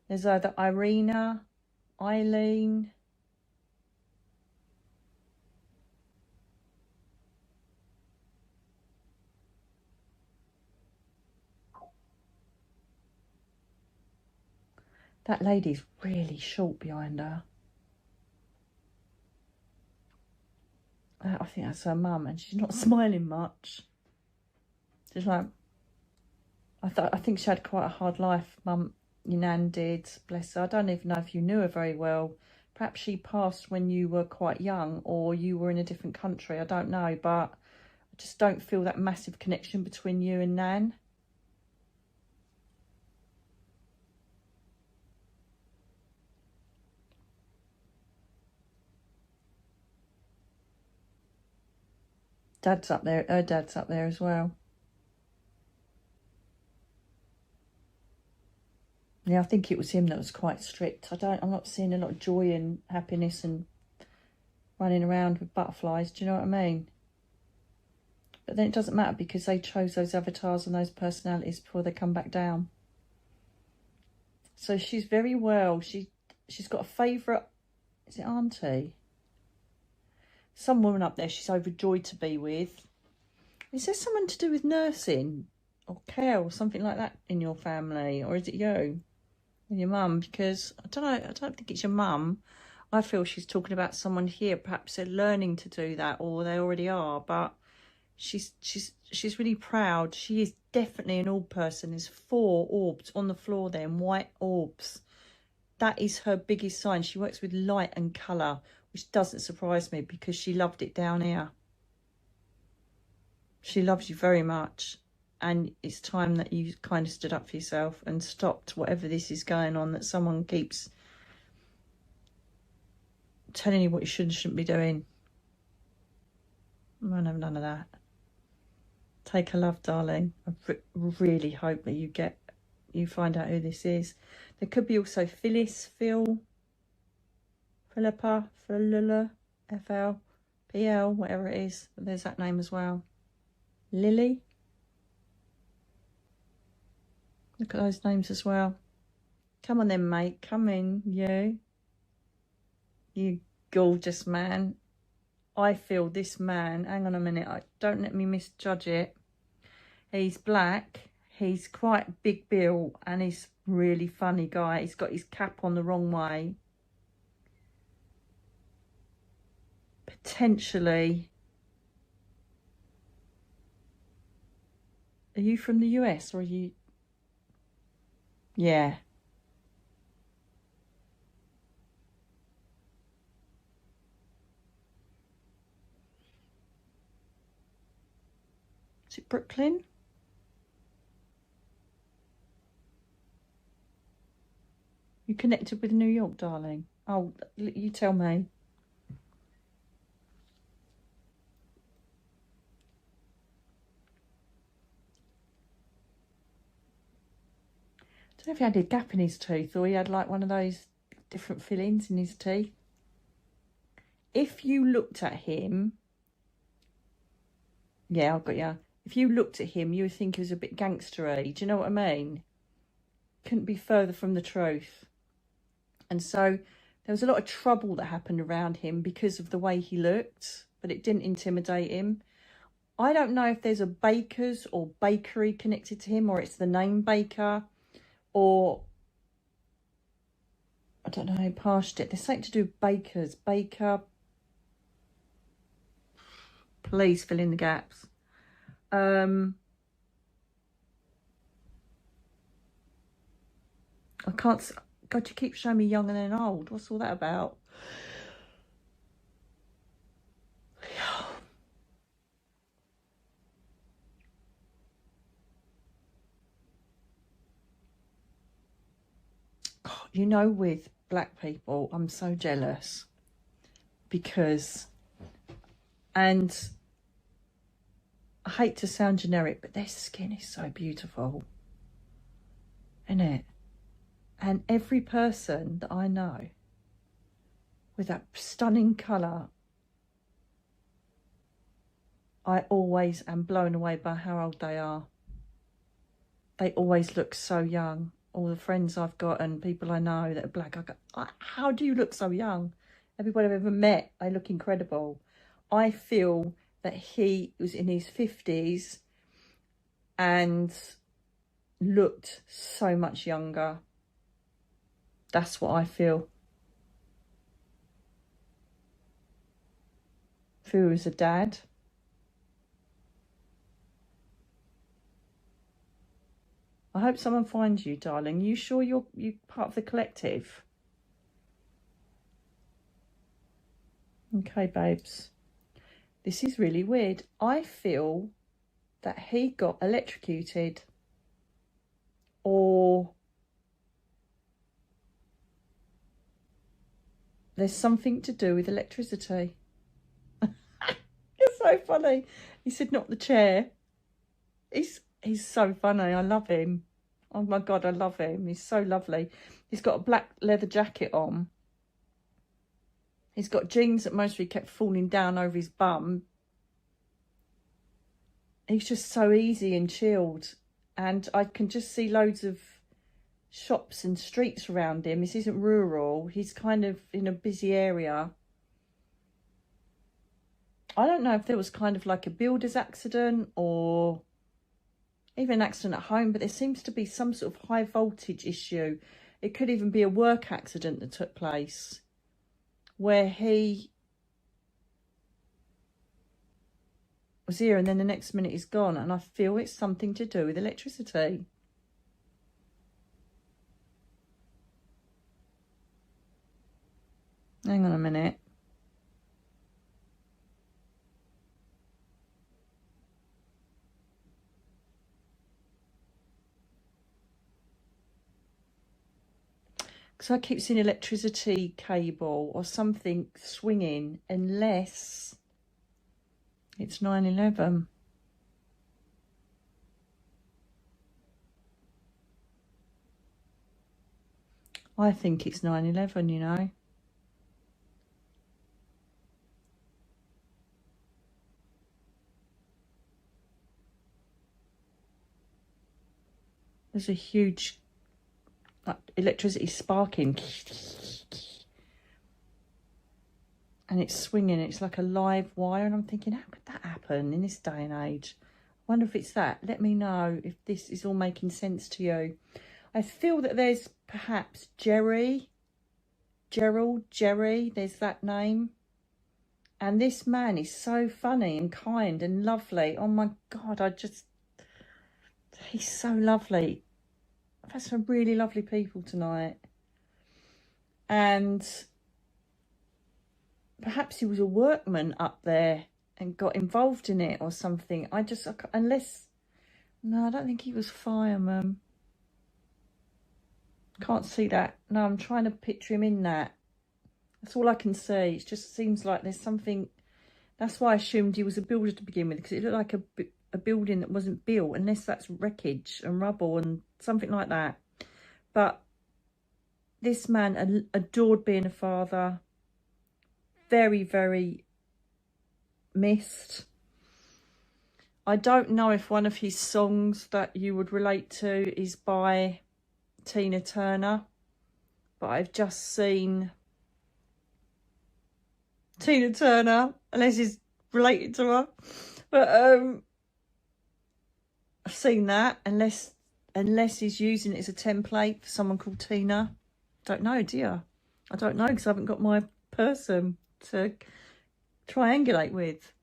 There's either Irina, Eileen, that lady's really short behind her. I think that's her mum, and she's not smiling much. She's like, I think she had quite a hard life, Mum. Your nan did, bless her. I don't even know if you knew her very well. Perhaps she passed when you were quite young, or you were in a different country. I don't know, but I just don't feel that massive connection between you and Nan. Dad's up there. Her dad's up there as well. Yeah, I think it was him that was quite strict. I'm not seeing a lot of joy and happiness and running around with butterflies. Do you know what I mean? But then it doesn't matter, because they chose those avatars and those personalities before they come back down. So she's very well. She's got a favourite. Is it auntie? Some woman up there she's overjoyed to be with. Is there someone to do with nursing or care or something like that in your family? Or is it you and your mum? Because I don't know, I don't think it's your mum. I feel she's talking about someone here. Perhaps they're learning to do that, or they already are. But she's really proud. She is definitely an orb person. There's 4 orbs on the floor there, white orbs. That is her biggest sign. She works with light and colour, which doesn't surprise me, because she loved it down here. She loves you very much. And it's time that you kind of stood up for yourself and stopped whatever this is going on, that someone keeps telling you what you should and shouldn't be doing. I won't have none of that. Take a love, darling. I really hope that you find out who this is. There could be also Phyllis, Phil, Philippa, Philula, FL, PL, whatever it is. But there's that name as well. Lily. Look at those names as well. Come on then, mate. Come in, you. You gorgeous man. I feel this man, hang on a minute, don't let me misjudge it. He's black, he's quite big built, and he's really funny guy. He's got his cap on the wrong way. Potentially. Are you from the US or are you? Yeah. Is it Brooklyn? You connected with New York, darling? Oh, you tell me. I don't know if he had a gap in his tooth or he had like one of those different fillings in his teeth. If you looked at him, yeah, I've got you. If you looked at him, you would think he was a bit gangstery. Do you know what I mean? Couldn't be further from the truth. And so there was a lot of trouble that happened around him because of the way he looked, but it didn't intimidate him. I don't know if there's a baker's or bakery connected to him, or it's the name Baker, or I don't know, past it. There's something to do with bakers. Baker. Please fill in the gaps. I can't. God, you keep showing me young and then old. What's all that about? God, you know, with black people, I'm so jealous because, and I hate to sound generic, but their skin is so beautiful, isn't it? And every person that I know with that stunning colour, I always am blown away by how old they are. They always look so young. All the friends I've got and people I know that are black, I go, how do you look so young? Everybody I've ever met, they look incredible. I feel that he was in his 50s and looked so much younger. That's what I feel. If he was a dad. I hope someone finds you, darling. You sure you're part of the collective? Okay, babes. This is really weird. I feel that he got electrocuted or there's something to do with electricity. It's so funny. He said, not the chair. He's so funny. I love him. Oh my God, I love him. He's so lovely. He's got a black leather jacket on. He's got jeans that mostly kept falling down over his bum. He's just so easy and chilled. And I can just see loads of shops and streets around him. This isn't rural. He's kind of in a busy area. I don't know if there was kind of like a builder's accident or even an accident at home, but there seems to be some sort of high voltage issue. It could even be a work accident that took place where he was here and then the next minute he's gone, and I feel it's something to do with electricity. Hang on a minute. Because I keep seeing electricity cable or something swinging, unless it's 9/11. I think it's 9/11, you know. There's a huge electricity sparking. And it's swinging. It's like a live wire. And I'm thinking, how could that happen in this day and age? I wonder if it's that. Let me know if this is all making sense to you. I feel that there's perhaps Gerald, Jerry, there's that name. And this man is so funny and kind and lovely. Oh my God, he's so lovely. I've had some really lovely people tonight. And perhaps he was a workman up there and got involved in it or something. No, I don't think he was fireman. Can't see that. No, I'm trying to picture him in that. That's all I can see. It just seems like there's something. That's why I assumed he was a builder to begin with, because it looked like a building that wasn't built, unless that's wreckage and rubble and something like that. But this man adored being a father. Very, very missed. I don't know if one of his songs that you would relate to is by Tina Turner, but I've just seen Tina Turner, unless he's related to her, but I've seen that, unless he's using it as a template for someone called Tina. Don't know, dear. I don't know, because I haven't got my person to triangulate with.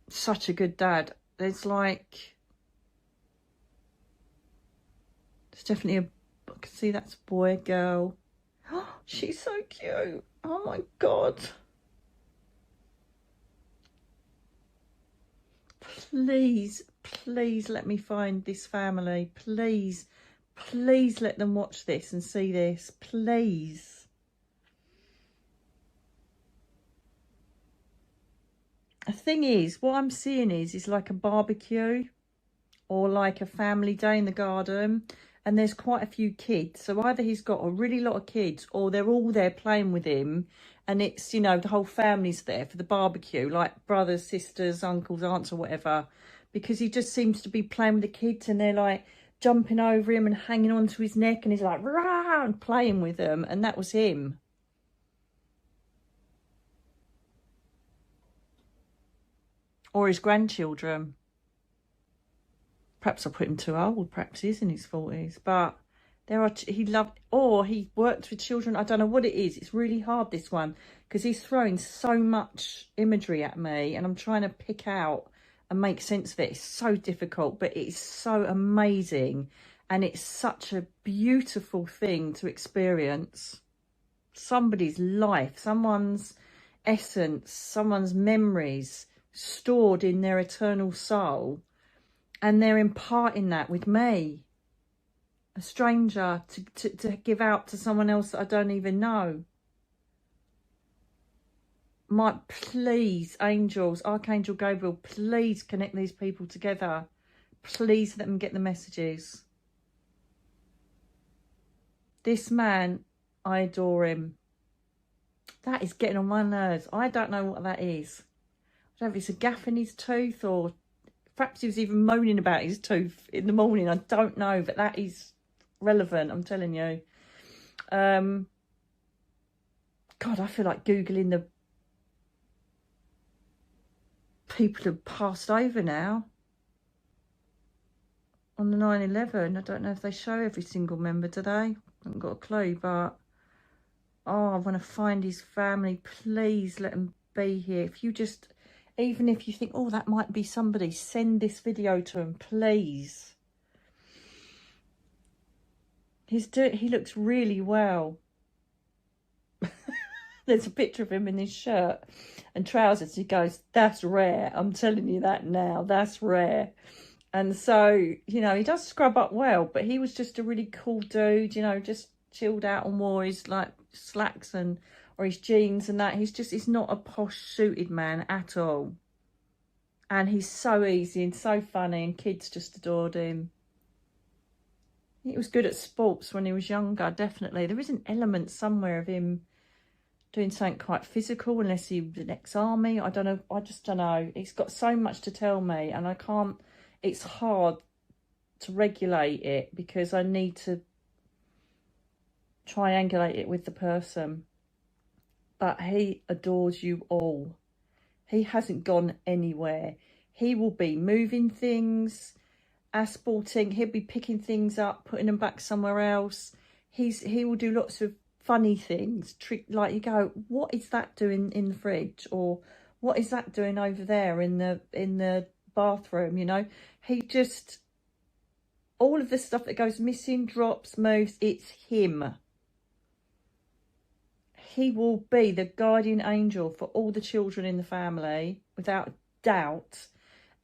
Such a good dad. There's definitely I can see that's a boy, girl. She's so cute. Oh my God. Please, please let me find this family. Please, please let them watch this and see this. Please. The thing is, what I'm seeing is like a barbecue or like a family day in the garden, and there's quite a few kids. So either he's got a really lot of kids, or they're all there playing with him, and it's, you know, the whole family's there for the barbecue, like brothers, sisters, uncles, aunts or whatever, because he just seems to be playing with the kids, and they're like jumping over him and hanging onto his neck, and he's like rah, and playing with them, and that was him. Or his grandchildren. Perhaps I put him too old. Perhaps he's in his 40s. But he worked with children. I don't know what it is. It's really hard, this one, because he's throwing so much imagery at me, and I'm trying to pick out and make sense of it. It's so difficult, but it's so amazing, and it's such a beautiful thing to experience. Somebody's life, someone's essence, someone's memories stored in their eternal soul, and they're imparting that with me, a stranger, to give out to someone else that I don't even know. Please, angels, Archangel Gabriel, please connect these people together. Please let them get the messages. This man, I adore him. That is getting on my nerves. I don't know what that is. I don't know if it's a gaff in his tooth, or perhaps he was even moaning about his tooth in the morning. I don't know, but that is relevant, I'm telling you. God, I feel like Googling the people who passed over now on the 9/11. I don't know if they show every single member, do they? I haven't got a clue, but I want to find his family. Please let them be here. If you just, even if you think, oh, that might be somebody, send this video to him, please. He looks really well. There's a picture of him in his shirt and trousers. He goes, that's rare. I'm telling you that now. That's rare. And so, you know, he does scrub up well, but he was just a really cool dude, you know, just chilled out and wore his like slacks or his jeans and that. He's not a posh suited man at all. And he's so easy and so funny, and kids just adored him. He was good at sports when he was younger, definitely. There is an element somewhere of him doing something quite physical, unless he was an ex-army. I don't know. I just don't know. He's got so much to tell me, and I can't it's hard to regulate it because I need to triangulate it with the person. But he adores you all. He hasn't gone anywhere. He will be moving things, asporting. He'll be picking things up, putting them back somewhere else. He will do lots of funny things. Like you go, what is that doing in the fridge? Or what is that doing over there in the bathroom? You know, he just, all of the stuff that goes missing, drops, moves, it's him. He will be the guardian angel for all the children in the family, without doubt.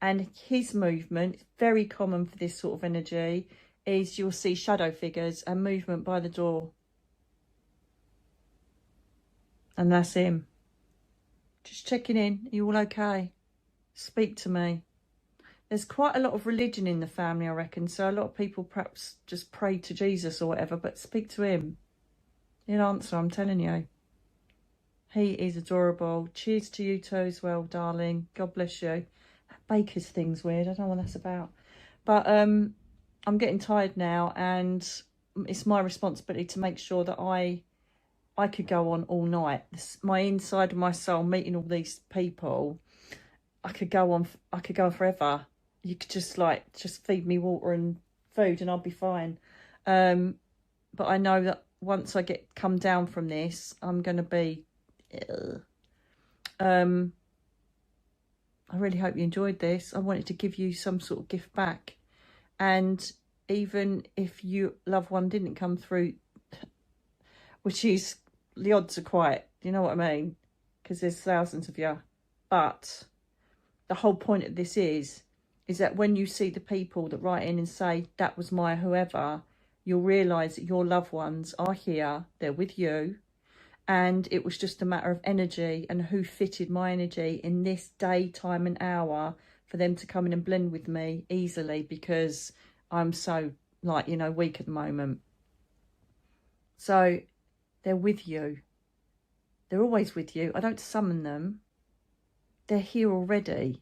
And his movement, very common for this sort of energy, is you'll see shadow figures and movement by the door. And that's him. Just checking in. Are you all okay? Speak to me. There's quite a lot of religion in the family, I reckon. So a lot of people perhaps just pray to Jesus or whatever, but speak to him. He'll answer, I'm telling you. He is adorable. Cheers to you too as well, darling. God bless you. That baker's thing's weird. I don't know what that's about. But I'm getting tired now, and it's my responsibility to make sure that I could go on all night. My inside of my soul, meeting all these people, I could go on forever. You could just feed me water and food and I'll be fine. But I know that once I come down from this, I'm going to be... I really hope you enjoyed this. I wanted to give you some sort of gift back. And even if your loved one didn't come through, which is, the odds are quite, you know what I mean? Because there's thousands of you. But the whole point of this is that when you see the people that write in and say, that was my whoever, you'll realise that your loved ones are here, they're with you. And it was just a matter of energy and who fitted my energy in this day, time and hour for them to come in and blend with me easily, because I'm so, like, you know, weak at the moment. So they're with you. They're always with you. I don't summon them. They're here already.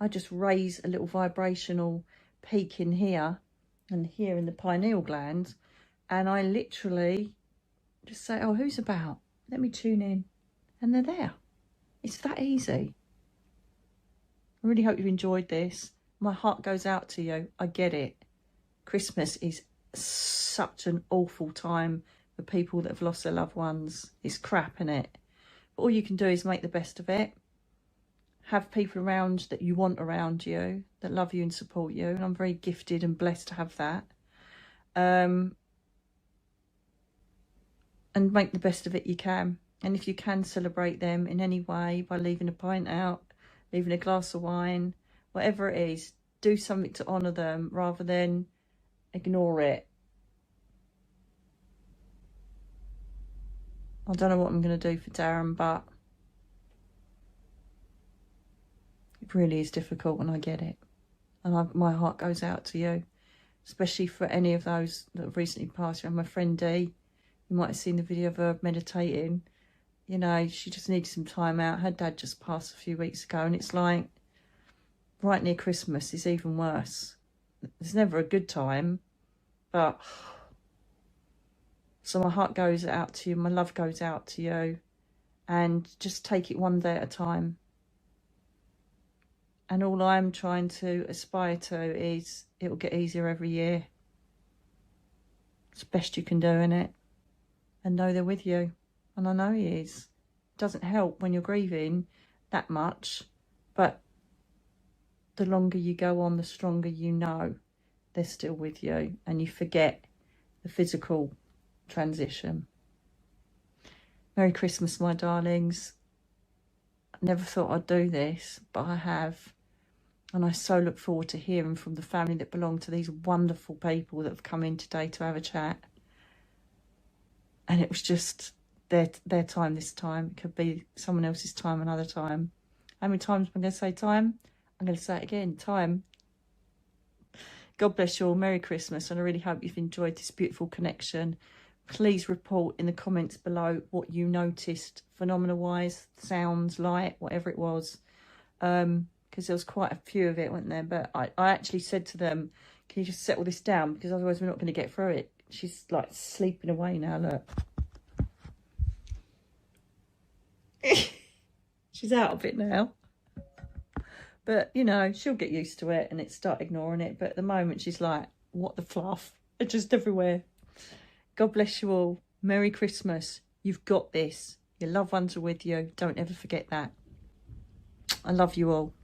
I just raise a little vibrational peak in here and here in the pineal gland. And I literally just say, oh, who's about? Let me tune in. And they're there. It's that easy. I really hope you enjoyed this. My heart goes out to you. I get it. Christmas is such an awful time for people that have lost their loved ones. It's crap, innit? But all you can do is make the best of it. Have people around that you want around you, that love you and support you. And I'm very gifted and blessed to have that. And make the best of it you can. And if you can celebrate them in any way, by leaving a pint out, leaving a glass of wine, whatever it is, do something to honour them rather than ignore it. I don't know what I'm going to do for Darren, but it really is difficult, and I get it. And my heart goes out to you, especially for any of those that have recently passed. My friend Dee, you might have seen the video of her meditating. You know, she just needed some time out. Her dad just passed a few weeks ago, and it's like, right near Christmas is even worse. It's never a good time, but... So my heart goes out to you, my love goes out to you, and just take it one day at a time. And all I'm trying to aspire to is it'll get easier every year. It's the best you can do, innit? And know they're with you. And I know he is. It doesn't help when you're grieving that much, but the longer you go on, the stronger you know they're still with you, and you forget the physical transition. Merry Christmas, my darlings. I never thought I'd do this, but I have. And I so look forward to hearing from the family that belong to these wonderful people that have come in today to have a chat. And it was just their time this time. It could be someone else's time another time. How many times am I going to say time? I'm going to say it again, time. God bless you all. Merry Christmas. And I really hope you've enjoyed this beautiful connection. Please report in the comments below what you noticed, phenomena-wise, sounds, light, whatever it was. because there was quite a few of it, weren't there? But I actually said to them, can you just settle this down? Because otherwise we're not going to get through it. She's like sleeping away now, look. She's out of it now. But, you know, she'll get used to it and start ignoring it. But at the moment, she's like, what the fluff? It's just everywhere. God bless you all. Merry Christmas. You've got this. Your loved ones are with you. Don't ever forget that. I love you all.